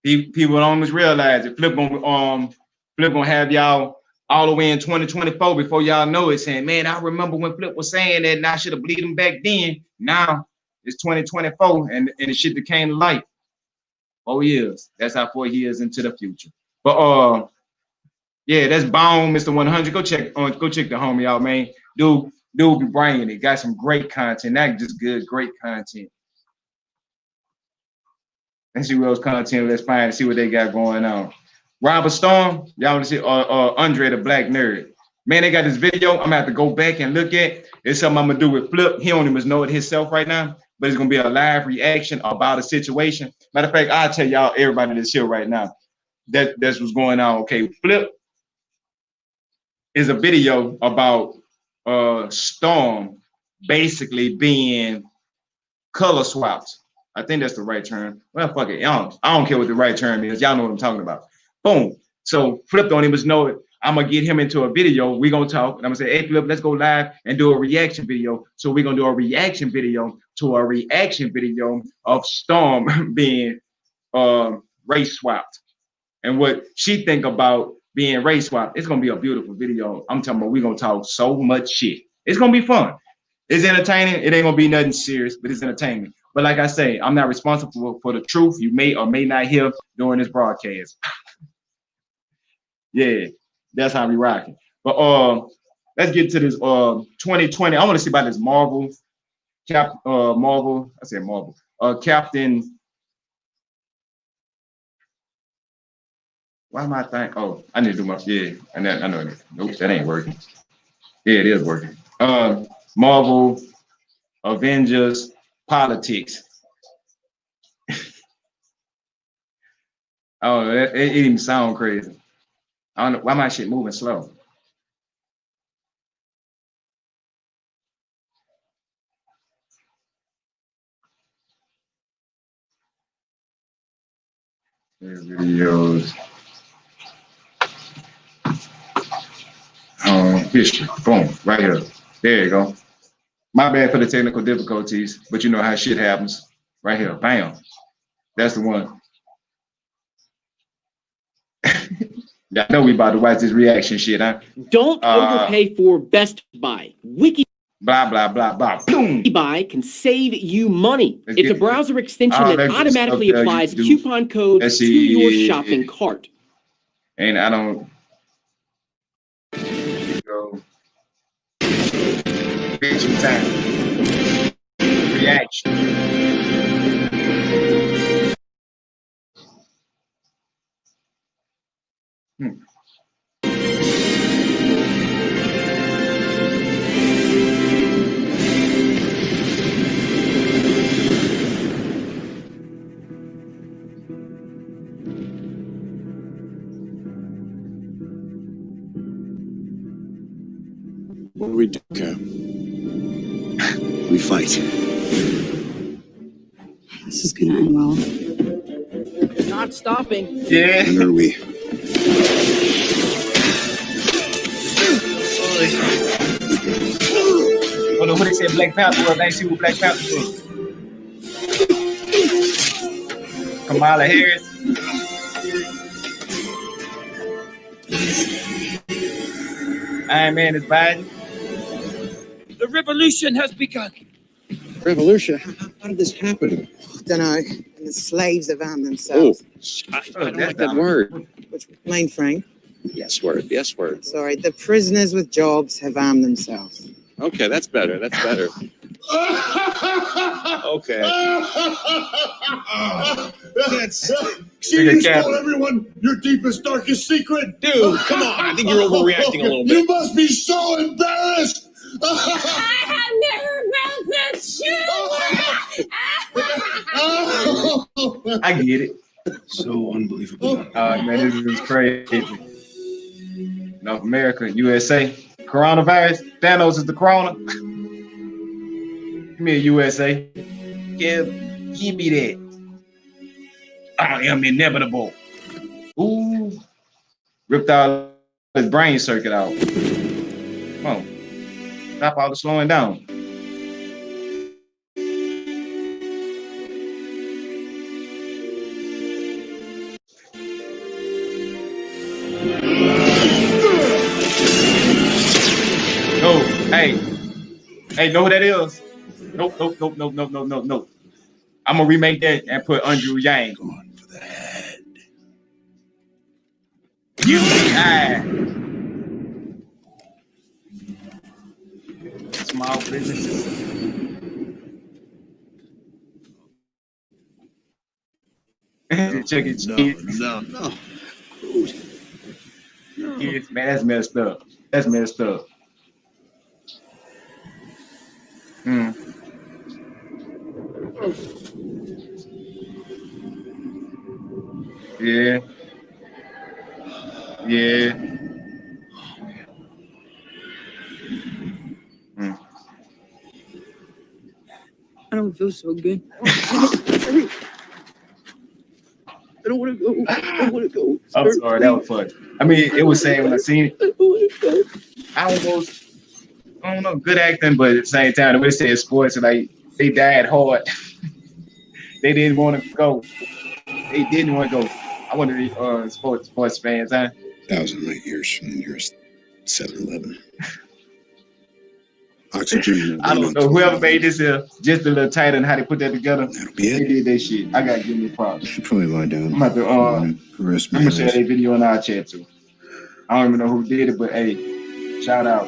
People don't always realize it. Flip gonna have y'all all the way in 2024 before y'all know it, saying, man, I remember when Flip was saying that, and I should have believed him back then. Now it's 2024, and the shit that came to light. 4 years. That's how 4 years into the future. But Yeah, that's Bone, Mr. 100. Go check the homie out, man. Dude be bringing it. Got some great content. Not just good, great content. Let's see what else content. Let's find and see what they got going on. Robert Storm, y'all want to see Andre the Black Nerd. Man, they got this video. I'm gonna have to go back and look at. It's something I'm gonna do with Flip. He don't even know it himself right now, but it's gonna be a live reaction about a situation. Matter of fact, I'll tell y'all, everybody that's here right now, that's what's going on. Okay, Flip is a video about Storm basically being color swapped. I think that's the right term. Well, fuck it. I don't care what the right term is. Y'all know what I'm talking about. Boom. So Flip don't even know it. I'm gonna get him into a video. We're gonna talk, and I'm gonna say, hey Flip, let's go live and do a reaction video. So we're gonna do a reaction video to a reaction video of Storm being race swapped and what she think about being race swapped. It's gonna be a beautiful video. I'm talking about we're gonna talk so much shit. It's gonna be fun. It's entertaining. It ain't gonna be nothing serious, but it's entertainment. But like I say, I'm not responsible for the truth you may or may not hear during this broadcast. Yeah, that's how we rocking. But let's get to this 2020. I want to see about this Marvel Marvel. I said Marvel. Captain. Why am I thinking? Oh, I need to do my I know it. Nope, that ain't working. Yeah, it is working. Marvel Avengers politics. Oh, it even sound crazy. I don't know why my shit moving slow. Videos. History. Boom, right here. There you go. My bad for the technical difficulties, but you know how shit happens. Right here. Bam. That's the one. I know we about to watch this reaction shit, huh? Don't overpay for Best Buy. Blah, blah, blah, blah. Boom. Buy can save you money. It's a browser extension that automatically applies coupon codes to your shopping cart. And I don't go. Bitch time. Reaction. What do we do, Cap? We fight. This is gonna end well. Not stopping. Yeah. When are we? Hold on, what they said Black Panther was. I ain't see what Black Panther was. Kamala Harris. Iron Man is Biden. The revolution has begun. Revolution? How did this happen? Don't know. The slaves have armed themselves. I don't like that word. Which mainframe? Yes word. Yes word. Sorry, the prisoners with jobs have armed themselves. Okay, that's better. That's better. Okay. That's see, you told everyone your deepest, darkest secret. Dude, come on. I think you're overreacting a little bit. You must be so embarrassed. I have never felt such shit. I get it. So unbelievable. Man, this is crazy. North America, USA. Coronavirus. Thanos is the corona. Give me a USA. Give me that. I am inevitable. Ooh. Ripped out his brain circuit out. Come on. Stop all the slowing down. No, hey, know who that is? Nope. I'm gonna remake that and put Andrew Yang. Going for the head. Small businesses. Chuck E. Cheese. No. Kids, man, that's messed up. That's messed up. Yeah. Yeah. I don't feel so good. I don't want to go. I don't want to go. I'm sorry, that was funny. I mean, it was saying when I seen it, I don't know, good acting, but at the same time, the way they say sports, like they died hard. They didn't want to go. They didn't want to go. I want to be sports fans, huh? 1,000 light years from the nearest 7-Eleven. Oxygen. I don't know. Whoever made this just a little tighter and how they put that together. That'll be it. They did that shit. I gotta give me props. Should probably lie down. I'm about to I'm gonna share that video in our chat too. I don't even know who did it, but hey, shout out.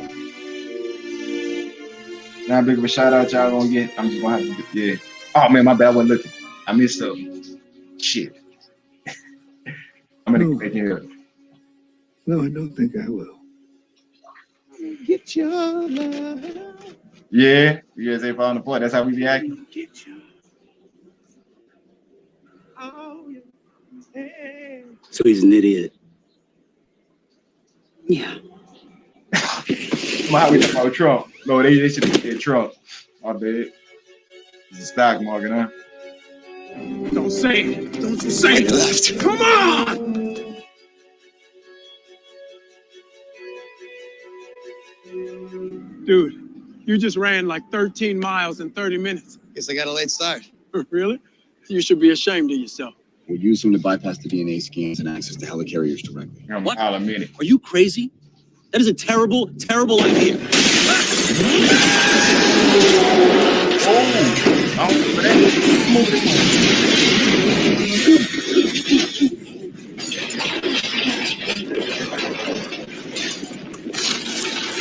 Not big of a shout out y'all gonna get. I'm just gonna have to yeah. Oh man, my bad, I wasn't looking. I missed up. Shit. I'm gonna get back here. No, I don't think I will. Get your love. Yeah, you guys ain't falling apart. That's how we be acting. So he's an idiot. Yeah. How we talking about Trump? No, they should have did Trump. My bad. It's a stock market, huh? Don't say it. Don't you say it. Left. Come on. Dude, you just ran like 13 miles in 30 minutes. Guess I got a late start. Really? You should be ashamed of yourself. We'll use them to bypass the DNA scans and access to helicarriers directly. What? I'll admit it. Are you crazy? That is a terrible, terrible idea.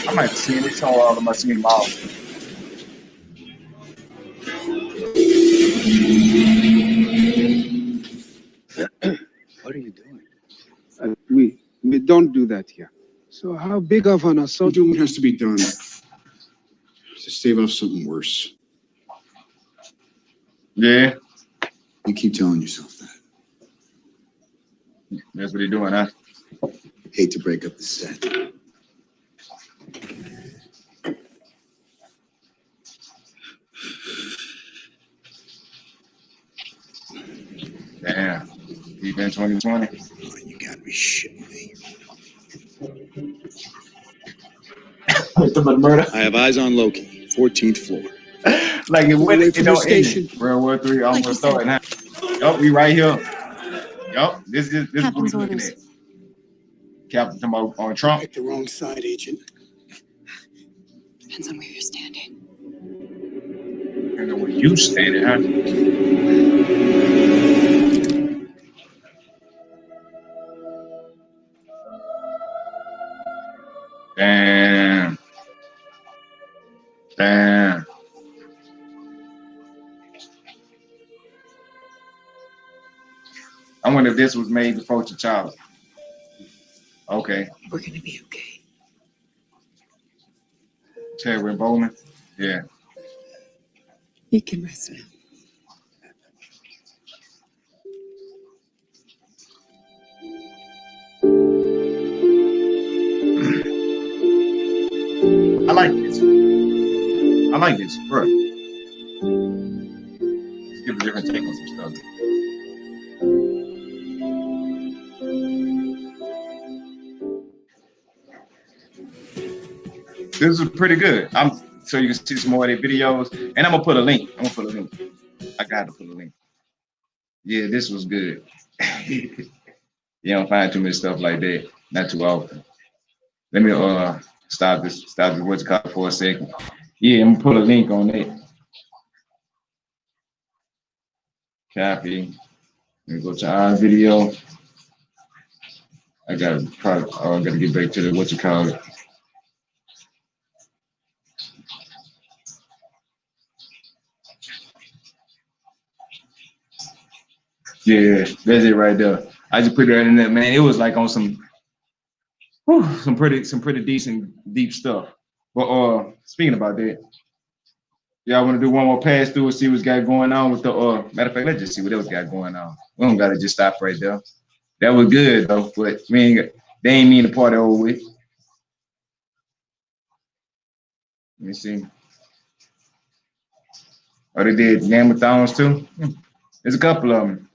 I might have seen it somewhere. I might have seen them all. What are you doing? We don't do that here. So how big of an assault? Doing what has to be done to stave off something worse. Yeah. You keep telling yourself that. That's what he's doing, huh? Hate to break up the set. Damn. Even 2020. Oh, you gotta be shitting me. I have eyes on Loki, 14th floor. Like it went, it don't end. World War III almost starting, huh? Yup, we right here. Yup, this is what we're looking at. Captain talking about on Trump. Picked the wrong side, Agent. Depends on where you're standing. I know where you standing, huh? Damn. Damn. I wonder if this was made before T'Challa. Okay. We're gonna be okay. Chadwick Boseman. Yeah. You can rest now. I like this. I like this, bro. Let's give a different take on some stuff. This is pretty good. So you can see some more of their videos, and I'm gonna put a link. I got to put a link. Yeah, this was good. You don't find too much stuff like that, not too often. Let me stop this what's it called for a second. Yeah, I'm gonna put a link on it. Copy. Let me go to our video. I gotta get back to the what you call it. Yeah, that's it right there. I just put it in there, man. It was like on some pretty decent deep stuff. But speaking about that, yeah, I want to do one more pass through and see what's got going on with the matter of fact, let's just see what else got going on. We don't gotta just stop right there. That was good though, but they ain't mean to party over with. Let me see. Oh, they did Game of Thrones too? There's a couple of them.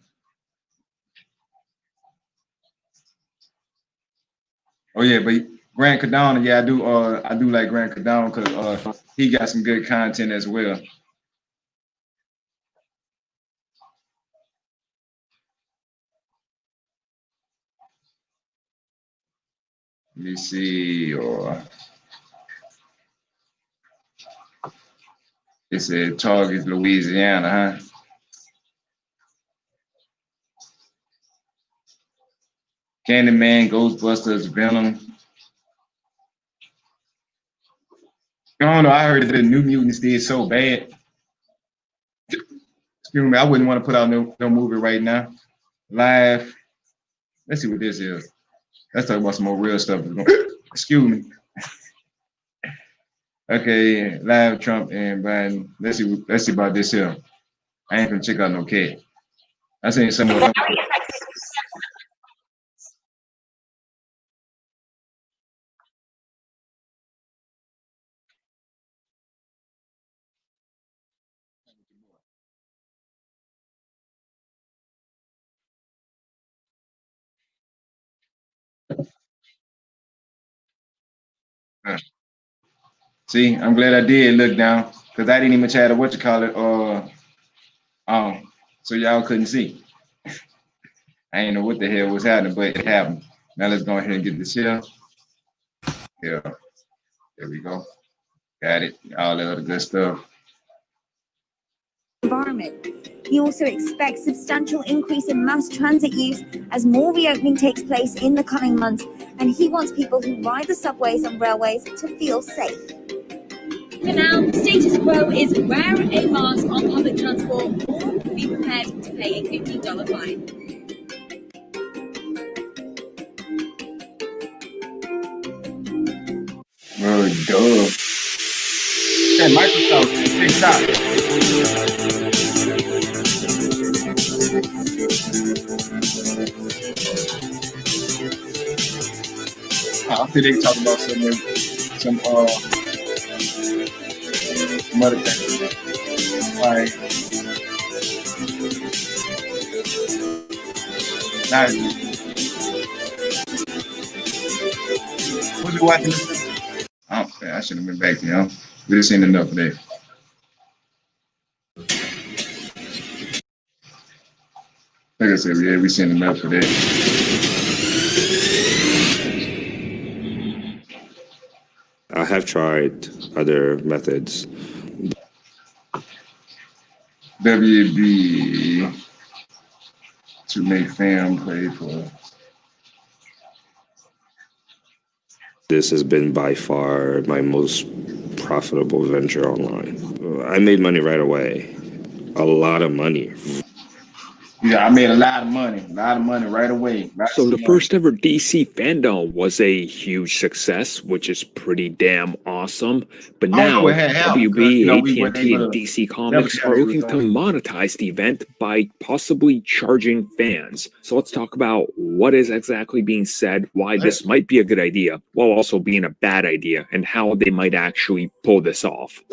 Oh yeah, but Grant Cardone, yeah, I do like Grant Cardone because he got some good content as well. Let me see, it said Target, Louisiana, huh? Candyman, Ghostbusters, Venom. I don't know. I heard that the New Mutants did so bad. Excuse me. I wouldn't want to put out no movie right now. Live. Let's see what this is. Let's talk about some more real stuff. Excuse me. Okay, live Trump and Biden. Let's see about this here. I ain't gonna check out no cat. I seen someone. See, I'm glad I did look down because I didn't even try to what you call it, so y'all couldn't see. I ain't know what the hell was happening, but it happened. Now let's go ahead and get this here. Yeah, there we go. Got it. All that other good stuff. Environment. He also expects substantial increase in mass transit use as more reopening takes place in the coming months, and he wants people who ride the subways and railways to feel safe. For now, status quo is wear a mask on public transport or be prepared to pay a $50 fine. Oh, duh. Hey, Microsoft, TikTok. I think they talk about some other things. Like, was you watching this? Oh, man, I should have been back there. We just seen enough of that. Like I said, yeah, we seen enough of that. I have tried other methods. WB to make fam pay for. This has been by far my most profitable venture online. I made money right away. A lot of money. Yeah, I made a lot of money right away. So the first ever DC fandom was a huge success, which is pretty damn awesome. But now WB, AT&T, and DC Comics are looking to monetize the event by possibly charging fans. So let's talk about what is exactly being said, why this might be a good idea, while also being a bad idea, and how they might actually pull this off.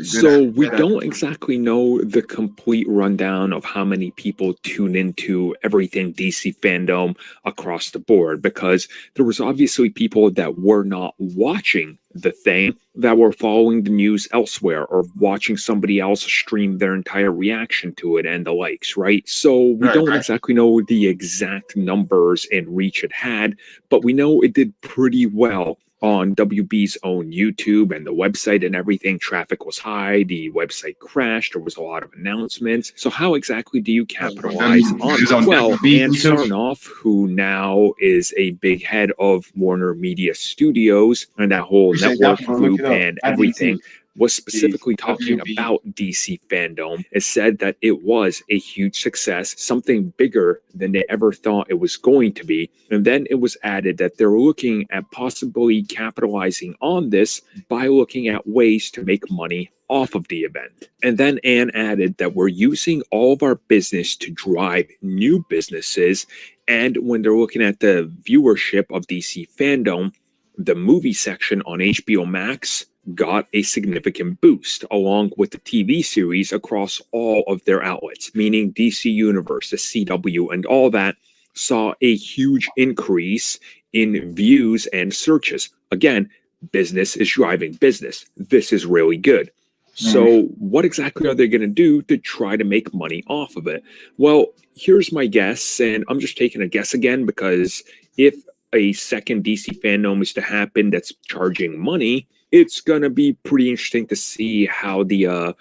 So we don't exactly know the complete rundown of how many people tune into everything DC fandom across the board, because there was obviously people that were not watching the thing, that were following the news elsewhere or watching somebody else stream their entire reaction to it and the likes, right? So we don't exactly know the exact numbers and reach it had, but we know it did pretty well on WB's own YouTube and the website and everything, traffic was high, the website crashed, there was a lot of announcements. So how exactly do you capitalize on that? Well, Ann Sarnoff, who now is a big head of Warner Media Studios and that whole network group and everything, was specifically talking about DC fandom. It said that it was a huge success, something bigger than they ever thought it was going to be. And then it was added that they're looking at possibly capitalizing on this by looking at ways to make money off of the event. And then Ann added that we're using all of our business to drive new businesses. And when they're looking at the viewership of DC fandom, the movie section on HBO Max got a significant boost, along with the TV series across all of their outlets, meaning DC Universe, the CW, and all that saw a huge increase in views and searches. Again, business is driving business. This is really good. So what exactly are they going to do to try to make money off of it? Well, here's my guess, and I'm just taking a guess again, because if a second DC fandom is to happen that's charging money, it's going to be pretty interesting to see how the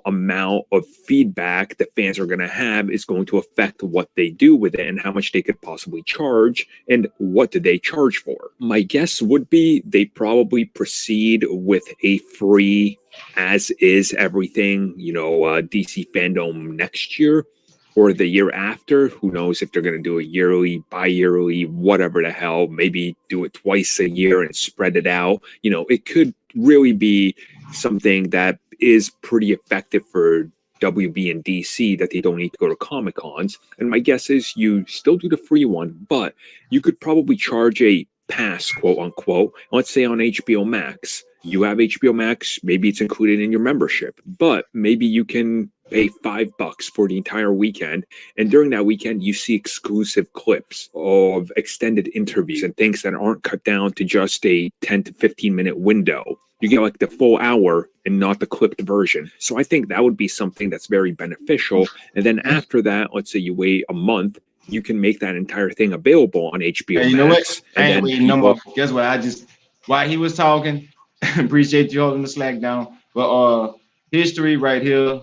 amount of feedback that fans are going to have is going to affect what they do with it and how much they could possibly charge and what do they charge for. My guess would be they probably proceed with a free as is everything, DC fandom next year or the year after. Who knows if they're going to do a yearly, bi-yearly, whatever the hell, maybe do it twice a year and spread it out. It could really be something that is pretty effective for WB and DC, that they don't need to go to Comic Cons. And my guess is you still do the free one, but you could probably charge a pass, quote unquote, let's say on HBO Max. You have HBO Max, maybe it's included in your membership, but maybe you can pay $5 for the entire weekend. And during that weekend, you see exclusive clips of extended interviews and things that aren't cut down to just a 10 to 15 minute window. You get like the full hour and not the clipped version. So I think that would be something that's very beneficial. And then after that, let's say you wait a month, you can make that entire thing available on HBO Max. You know what? I ain't waiting no people... more. Guess what? While he was talking, appreciate you holding the slack down. But history right here.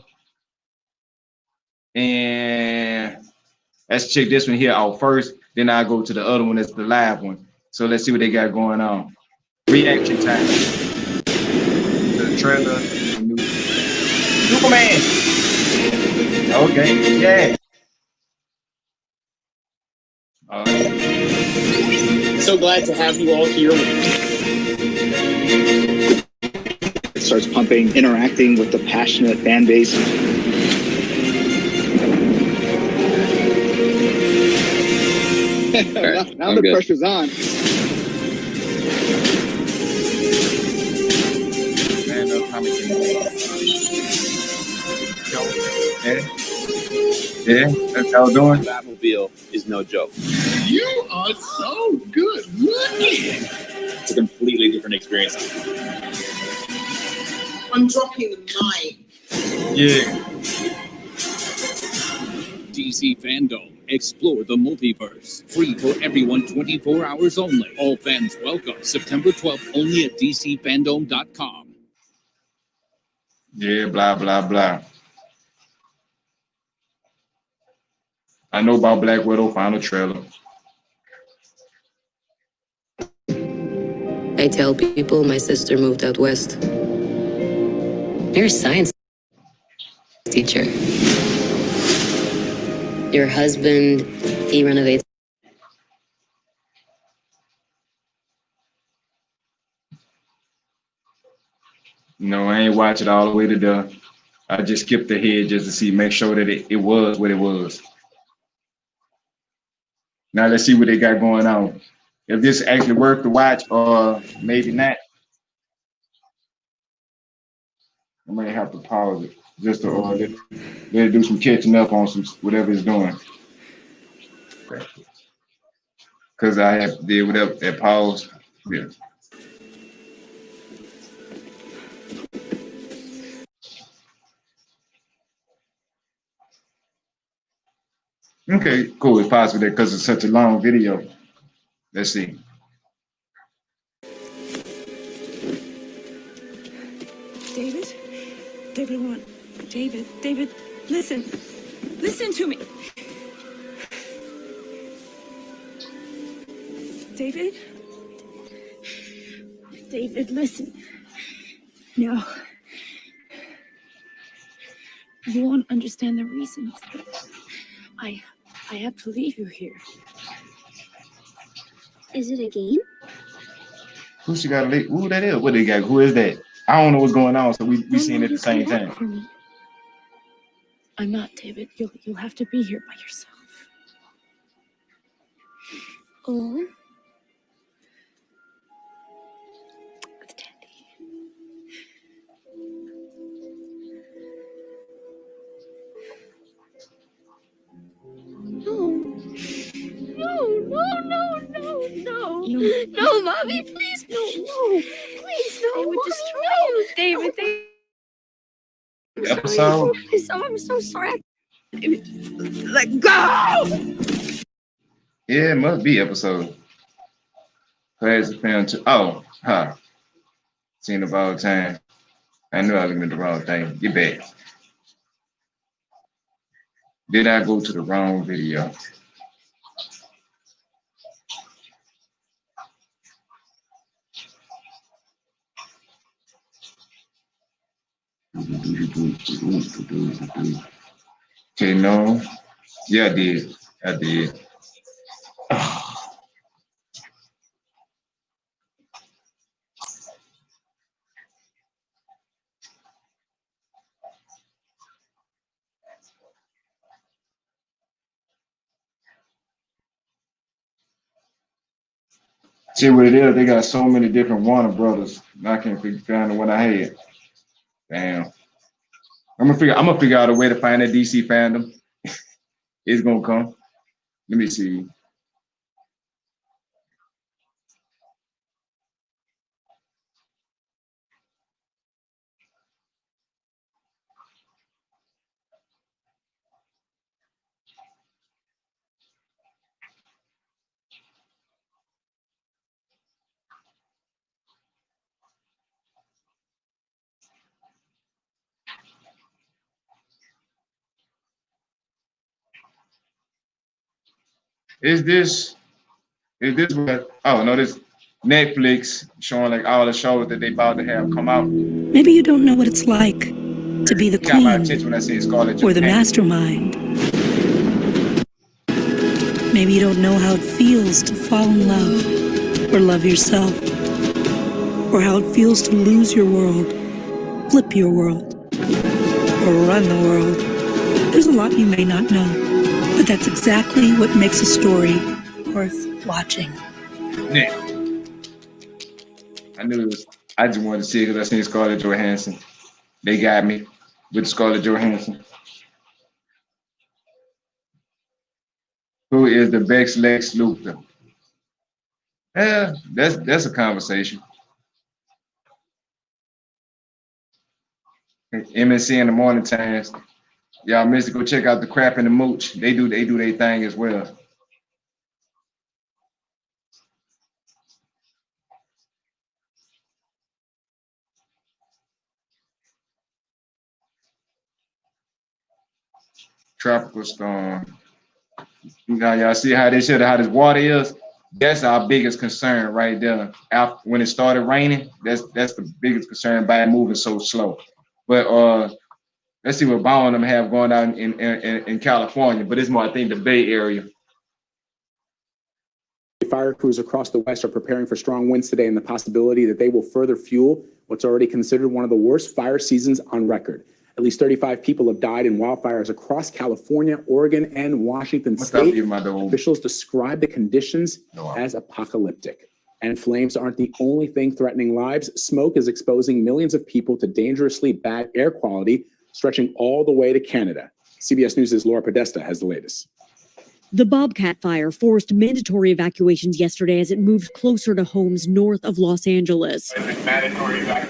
And let's check this one here out first. Then I'll go to the other one. That's the live one. So let's see what they got going on. Reaction time. The trailer. Superman. Okay. Yeah. All right. So glad to have you all here. It starts pumping, interacting with the passionate fan base. now the pressure's on. Yeah, that's how it's doing. Batmobile is no joke. You are so good looking. It's a completely different experience. I'm dropping mine. Yeah. DC Fandom. Explore the multiverse. Free for everyone, 24 hours only. All fans welcome. September 12th, only at DCFandom.com. Yeah, blah, blah, blah. I know about Black Widow, final trailer. I tell people my sister moved out west. You're a science teacher. Your husband, he renovates. No, I ain't watch it all the way to the. I just skipped ahead just to see, make sure that it was what it was. Now let's see what they got going on. If this actually worth to watch or maybe not. I may have to pause it just to let it do some catching up on some whatever it's doing. Because I have to deal with that pause. Yeah. Okay, cool. It's possible that because it's such a long video. Let's see. David? David, what? David, listen. Listen to me. David? David, listen. No. You won't understand the reasons, but I have to leave you here. Is it a game? Who she got to leave? Who that is? What they got? Who is that? I don't know what's going on, so we seeing it at the same time. For me. I'm not, David. You'll have to be here by yourself. Oh. With Daddy. No, Mommy, please, no, please, no. They would destroy you, David. Episode? I'm so sorry. Let go! Yeah, it must be episode. Classic film 2. Oh, huh. Seen it all the time. I knew I was looking at the wrong thing. Get back. Did I go to the wrong video? Okay, no. Yeah, I did. See what it is? They got so many different Warner Brothers. I can't find the one I had. Damn. I'm gonna figure out a way to find that DC fandom. It's gonna come. Let me see. Is this what? Oh no, this Netflix showing like all the shows that they about to have come out. Maybe you don't know what it's like to be the Got my queen attention when I see Scarlett or the Johansson. mastermind. Maybe you don't know how it feels to fall in love or love yourself, or how it feels to lose your world, flip your world, or run the world. There's a lot you may not know, but that's exactly what makes a story worth watching. Yeah. I knew it was. I just wanted to see it because I seen Scarlett Johansson. They got me with Scarlett Johansson. Who is the best Lex Luthor? Yeah, that's a conversation. MSC in the morning times. Y'all missed to go check out the Crap and the Mooch. They do their thing as well. Tropical storm. Now y'all see how this water is? That's our biggest concern right there. After when it started raining, that's the biggest concern by it moving so slow. But let's see what Bow and them have going on in California, but it's more, I think, the Bay Area. Fire crews across the West are preparing for strong winds today and the possibility that they will further fuel what's already considered one of the worst fire seasons on record. At least 35 people have died in wildfires across California, Oregon, and Washington state. Officials describe the conditions as apocalyptic. And flames aren't the only thing threatening lives. Smoke is exposing millions of people to dangerously bad air quality, stretching all the way to Canada. CBS News' Laura Podesta has the latest. The Bobcat fire forced mandatory evacuations yesterday as it moved closer to homes north of Los Angeles.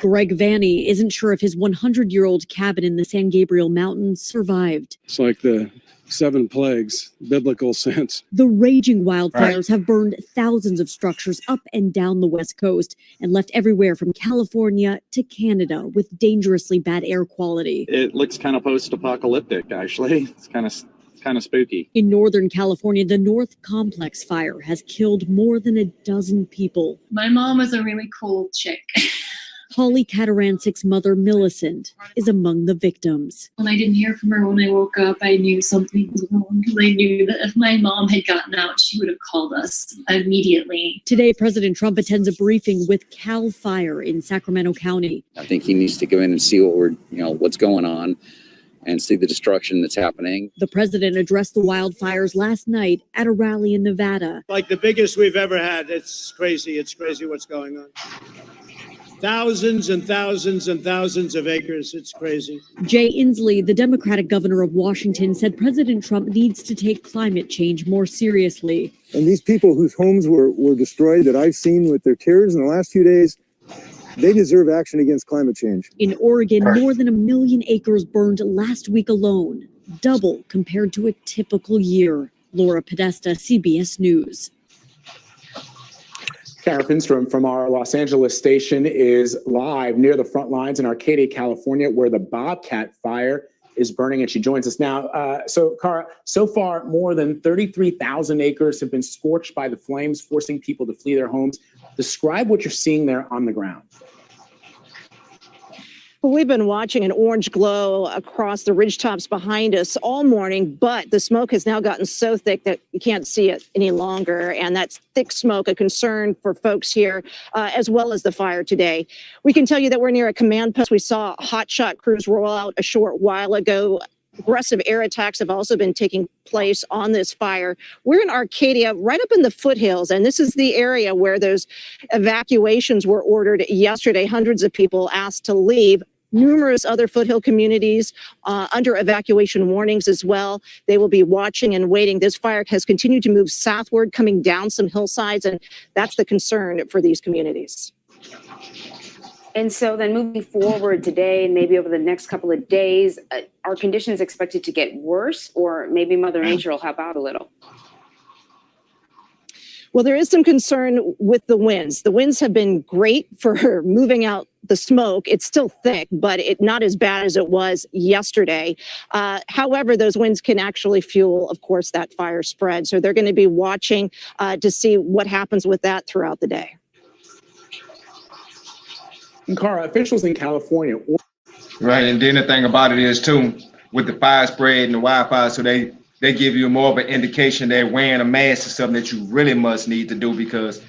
Greg Vanny isn't sure if his 100-year-old cabin in the San Gabriel Mountains survived. It's like the 7 plagues, biblical sense. The raging wildfires have burned thousands of structures up and down the West Coast and left everywhere from California to Canada with dangerously bad air quality. It looks kind of post-apocalyptic, actually. It's kind of spooky. In Northern California, the North Complex fire has killed more than a dozen people. My mom was a really cool chick. Holly Catarancic's mother, Millicent, is among the victims. When I didn't hear from her when I woke up, I knew something was wrong because I knew that if my mom had gotten out, she would have called us immediately. Today, President Trump attends a briefing with CAL FIRE in Sacramento County. I think he needs to go in and see what's going on and see the destruction that's happening. The president addressed the wildfires last night at a rally in Nevada. Like the biggest we've ever had. It's crazy. It's crazy what's going on. Thousands and thousands and thousands of acres. It's crazy. Jay Inslee, the Democratic governor of Washington, said President Trump needs to take climate change more seriously. And these people whose homes were destroyed that I've seen with their tears in the last few days, they deserve action against climate change. In Oregon, more than 1 million acres burned last week alone, double compared to a typical year. Laura Podesta, CBS News. Karen Finstrom from our Los Angeles station is live near the front lines in Arcadia, California, where the Bobcat fire is burning, and she joins us now. So, Cara, so far, more than 33,000 acres have been scorched by the flames, forcing people to flee their homes. Describe what you're seeing there on the ground. Well, we've been watching an orange glow across the ridgetops behind us all morning, but the smoke has now gotten so thick that you can't see it any longer. And that's thick smoke, a concern for folks here, as well as the fire today. We can tell you that we're near a command post. We saw hotshot crews roll out a short while ago. Aggressive air attacks have also been taking place on this fire. We're in Arcadia, right up in the foothills, and this is the area where those evacuations were ordered yesterday. Hundreds of people asked to leave. Numerous other foothill communities under evacuation warnings as well. They will be watching and waiting. This fire has continued to move southward, coming down some hillsides, and that's the concern for these communities. And so then moving forward today and maybe over the next couple of days, are conditions expected to get worse, or maybe Mother Nature will help out a little? Well, there is some concern with the winds. The winds have been great for moving out the smoke. It's still thick, but not as bad as it was yesterday. However, those winds can actually fuel, of course, that fire spread. So they're going to be watching to see what happens with that throughout the day. And Cara, officials in California. Right, and then the thing about it is, too, with the fire spread and the wildfire, so they give you more of an indication that wearing a mask is something that you really must need to do, because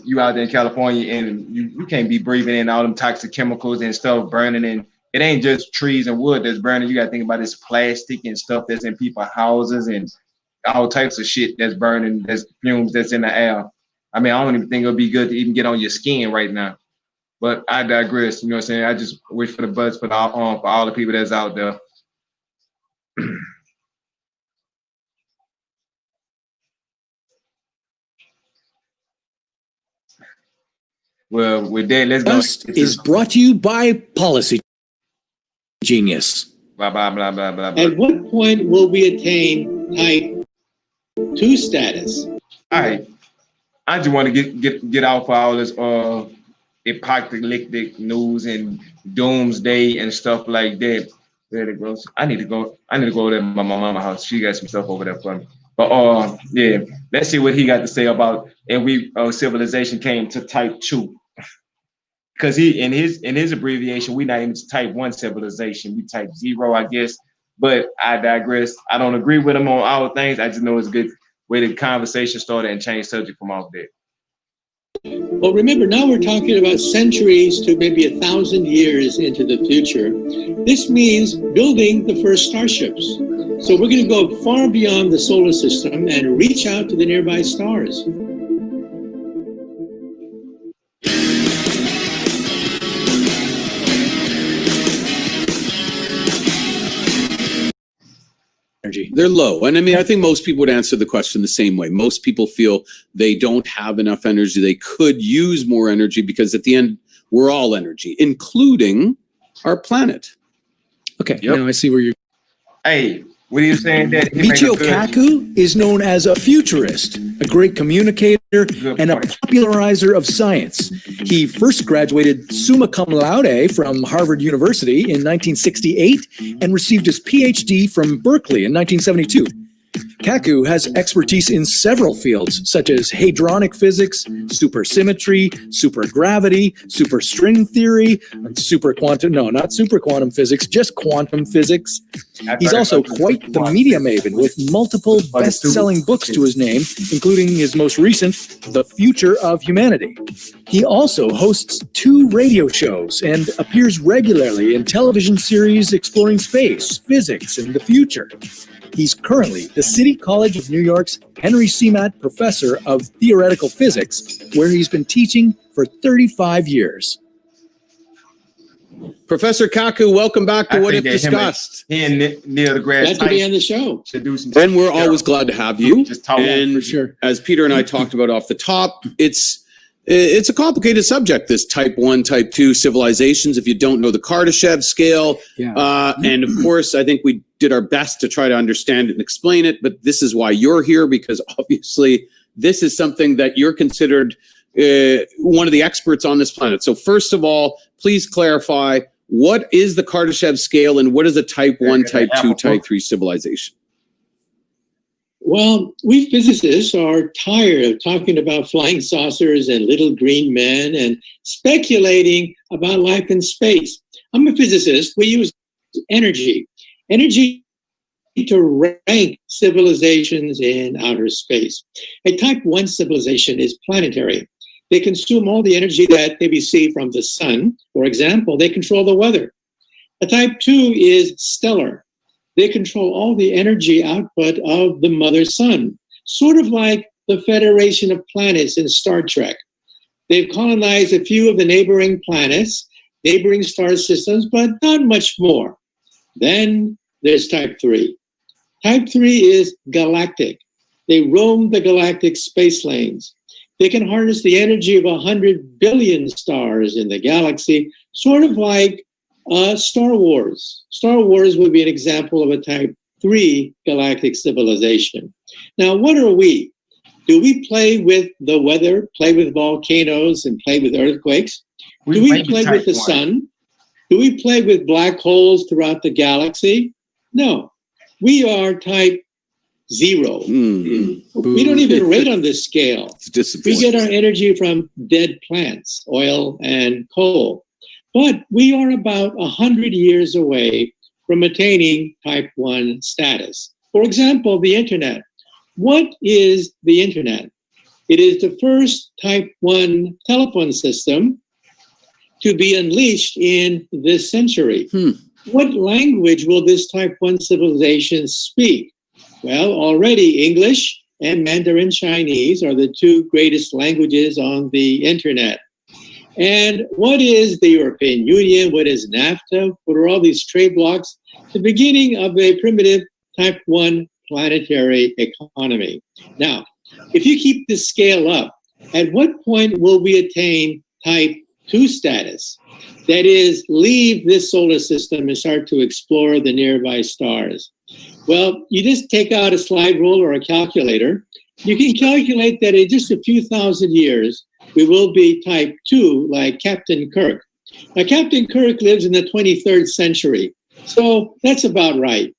you out there in California and you can't be breathing in all them toxic chemicals and stuff burning, and it ain't just trees and wood that's burning. You got to think about this plastic and stuff that's in people's houses and all types of shit that's burning, that's fumes that's in the air. I mean, I don't even think it'll be good to even get on your skin right now. But I digress, you know what I'm saying? I just wish for the best for all the people that's out there. Well, with that, let's go. Best is brought to you by Policy Genius. Blah, blah, blah, blah, blah, blah. At what point will we attain type 2 status? All right. I just want to get off all this apocalyptic news and doomsday and stuff like that. There it goes. I need to go over there to my mama's house. She got some stuff over there for me. But yeah, let's see what he got to say about, and we civilization came to type 2. Because he in his abbreviation, we not even type 1 civilization, we type 0, I guess. But I digress. I don't agree with him on all things. I just know it's a good way the conversation started and change subject from off there. Well, remember, now we're talking about centuries to maybe 1,000 years into the future. This means building the first starships. So we're going to go far beyond the solar system and reach out to the nearby stars. Energy. They're low. And I mean, I think most people would answer the question the same way. Most people feel they don't have enough energy. They could use more energy because at the end, we're all energy, including our planet. Okay, now I see where you're. Hey, What are you saying, Daddy? Michio Kaku is known as a futurist, a great communicator, and a popularizer of science. He first graduated summa cum laude from Harvard University in 1968 and received his PhD from Berkeley in 1972. Kaku has expertise in several fields, such as hadronic physics, supersymmetry, supergravity, superstring theory, not superquantum physics, just quantum physics. He's also quite the media maven, with multiple best-selling books to his name, including his most recent, The Future of Humanity. He also hosts 2 radio shows and appears regularly in television series exploring space, physics, and the future. He's currently the City College of New York's Henry Seamat Professor of Theoretical Physics, where he's been teaching for 35 years. Professor Kaku, welcome back to What If Discussed. He and Neil deGrasse Glad to be on the show. And we're always glad to have you. And for sure. As Peter and I talked about off the top, it's a complicated subject, this type 1, type 2 civilizations, if you don't know the Kardashev scale. Yeah. And of course, I think we did our best to try to understand it and explain it, but this is why you're here, because obviously this is something that you're considered one of the experts on this planet. So first of all, please clarify, what is the Kardashev scale and what is a type 1, type 2, type 3 civilization? Well, we physicists are tired of talking about flying saucers and little green men and speculating about life in space. I'm a physicist. We use energy to rank civilizations in outer space. A type 1 civilization is planetary. They consume all the energy that they receive from the sun. For example, they control the weather. A type 2 is stellar. They control all the energy output of the mother sun, sort of like the Federation of Planets in Star Trek. They've colonized a few of the neighboring planets, neighboring star systems, but not much more. Then there's type 3. Type 3 is galactic. They roam the galactic space lanes. They can harness the energy of 100 billion stars in the galaxy, sort of like Star Wars. Star Wars would be an example of a type 3 galactic civilization. Now, what are we? Do we play with the weather, play with volcanoes, and play with earthquakes? Do we play with the sun? Do we play with black holes throughout the galaxy? No. We are type 0. We don't even rate on this scale. We get our energy from dead plants, oil and coal. But we are about 100 years away from attaining type 1 status. For example, the internet. What is the internet? It is the first type 1 telephone system to be unleashed in this century. What language will this type 1 civilization speak? Well, already English and Mandarin Chinese are the 2 greatest languages on the internet. And what is the European Union? What is NAFTA? What are all these trade blocs? The beginning of a primitive type 1 planetary economy. Now, if you keep this scale up, at what point will we attain type 2 status? That is, leave this solar system and start to explore the nearby stars. Well, you just take out a slide rule or a calculator. You can calculate that in just a few thousand years, we will be type 2, like Captain Kirk. Now, Captain Kirk lives in the 23rd century, so that's about right.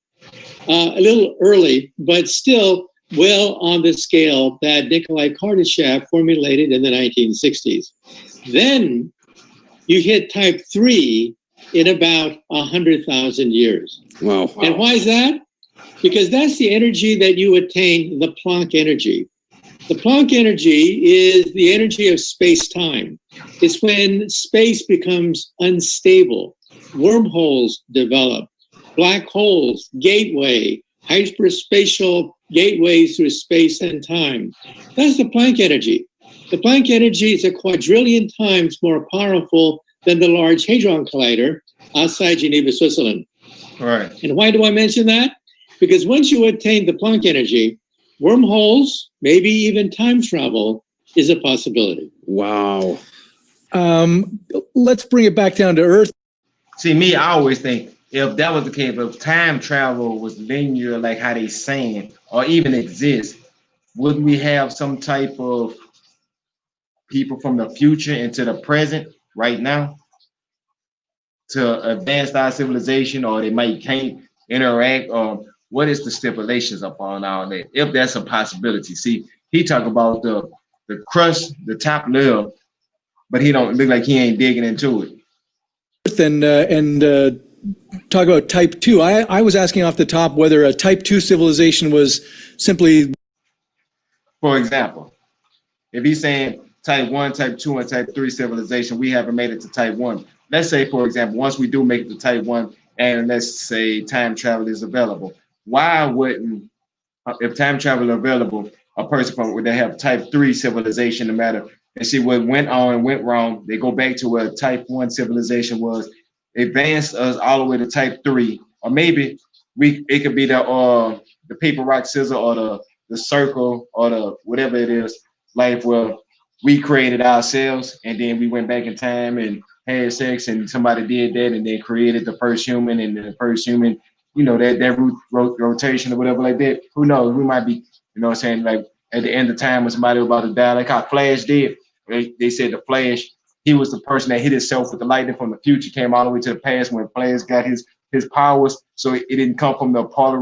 A little early, but still well on the scale that Nikolai Kardashev formulated in the 1960s. Then you hit type 3 in about 100,000 years. Wow. And why is that? Because that's the energy that you attain, the Planck energy. The Planck energy is the energy of space-time. It's when space becomes unstable, wormholes develop, black holes, gateway, hyperspatial gateways through space and time. That's the Planck energy. The Planck energy is a quadrillion times more powerful than the Large Hadron Collider outside Geneva, Switzerland. Right. And why do I mention that? Because once you attain the Planck energy, wormholes, maybe even time travel, is a possibility. Wow. Let's bring it back down to Earth. See, me, I always think if that was the case, if time travel was linear, like how they saying, or even exist, wouldn't we have some type of people from the future into the present right now to advance our civilization, or they might can't interact, or what is the stipulations upon all that? If that's a possibility. See, he talk about the crust, the top layer, but he don't look like he ain't digging into it. And talk about type 2. I was asking off the top whether a type 2 civilization was simply, for example, if he's saying type 1, type 2, and type 3 civilization, we haven't made it to type 1. Let's say, for example, once we do make it to type 1, and let's say time travel is available, why wouldn't, if time travel is available, a person from would they have type 3 civilization, no matter, and see what went on and went wrong, they go back to where type 1 civilization was, advanced us all the way to type 3, or maybe it could be the paper, rock, scissors, or the circle, or the whatever it is, like where we created ourselves and then we went back in time and had sex and somebody did that and then created the first human, and the first human, that rotation or whatever like that. Who knows? We might be, what I'm saying, like at the end of time when somebody was about to die, like how Flash did. They said the Flash, he was the person that hit himself with the lightning from the future, came all the way to the past when Flash got his powers. So it didn't come from the part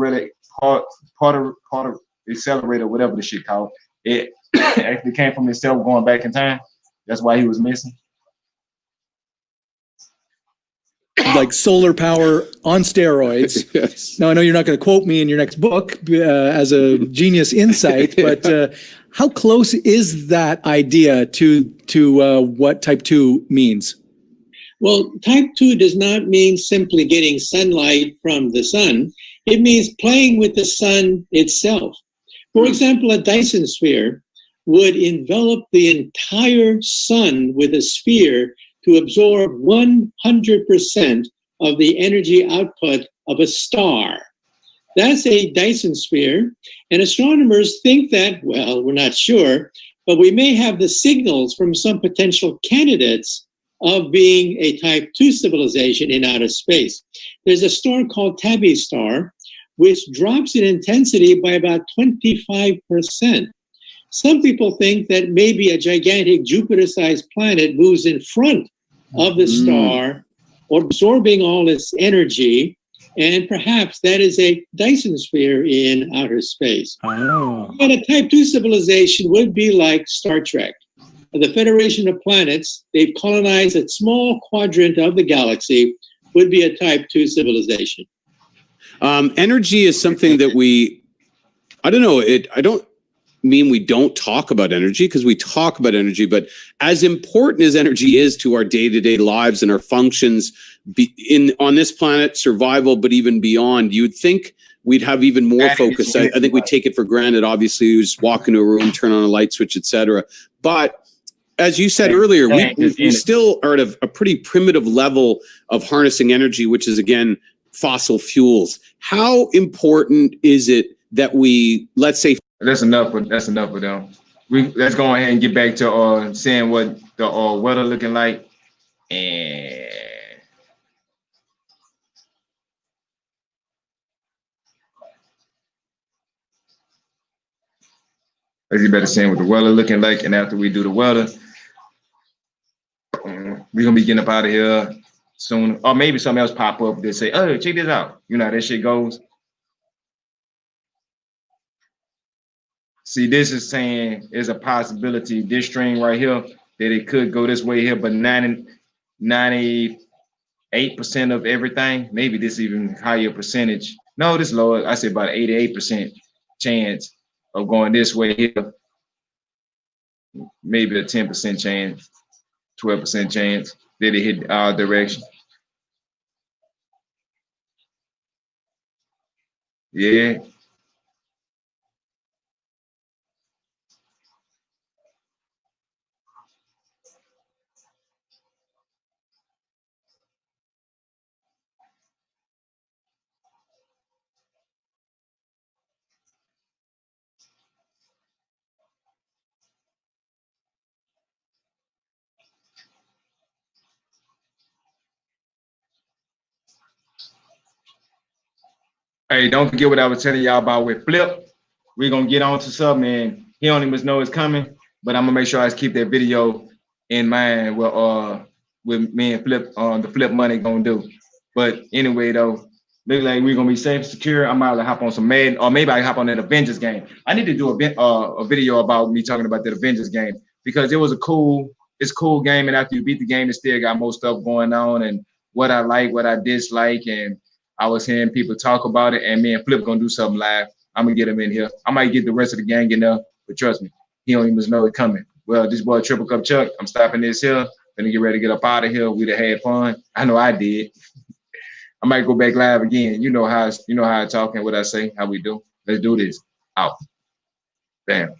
accelerator, whatever the shit called. It actually came from himself going back in time. That's why he was missing. like solar power on steroids. Yes. Now, I know you're not going to quote me in your next book as a genius insight, but how close is that idea to what type 2 means? Well, type 2 does not mean simply getting sunlight from the sun. It means playing with the sun itself. For example, a Dyson sphere would envelop the entire sun with a sphere to absorb 100% of the energy output of a star. That's a Dyson sphere, and astronomers think that, well, we're not sure, but we may have the signals from some potential candidates of being a type 2 civilization in outer space. There's a star called Tabby star, which drops in intensity by about 25%. Some people think that maybe a gigantic Jupiter-sized planet moves in front of the star, absorbing all its energy, and perhaps that is a Dyson sphere in outer space. Oh. And a type 2 civilization would be like Star Trek. The Federation of Planets, they've colonized a small quadrant of the galaxy, would be a type 2 civilization. Energy is something that I don't know, I don't mean we don't talk about energy, because we talk about energy, but as important as energy is to our day-to-day lives and our functions on this planet, survival, but even beyond, you'd think we'd have even more focus. I think we take it for granted. Obviously, you just walk into a room, turn on a light switch, etc. But as you said earlier, we still are at a pretty primitive level of harnessing energy, which is, again, fossil fuels. How important is it that we, let's say... That's enough of them. Let's go ahead and get back to saying what the weather looking like. And let's get back to saying what the weather looking like. And after we do the weather, we're gonna be getting up out of here soon. Or maybe something else pop up that say, oh, check this out. You know how that shit goes. See, this is saying there's a possibility, this string right here, that it could go this way here, but 98% of everything, maybe this even higher percentage. No, this lower, I say about 88% chance of going this way here. Maybe a 10% chance, 12% chance that it hit our direction. Yeah. Hey, don't forget what I was telling y'all about with Flip. We're gonna get on to something, and he don't even know it's coming. But I'm gonna make sure I keep that video in mind. With me and Flip on the Flip money gonna do. But anyway, though, look like we're gonna be safe, secure. I might hop on some Madden, or maybe I hop on that Avengers game. I need to do a video about me talking about that Avengers game because it was it's a cool game, and after you beat the game, it still got more stuff going on and what I like, what I dislike, and I was hearing people talk about it, and me and Flip gonna do something live. I'm gonna get him in here. I might get the rest of the gang in there, but trust me, he don't even know it coming. Well, this boy Triple Cup Chuck, I'm stopping this here. Gonna get ready to get up out of here. We'd have had fun. I know I did. I might go back live again. You know how I talk and what I say, how we do. Let's do this. Out. Bam.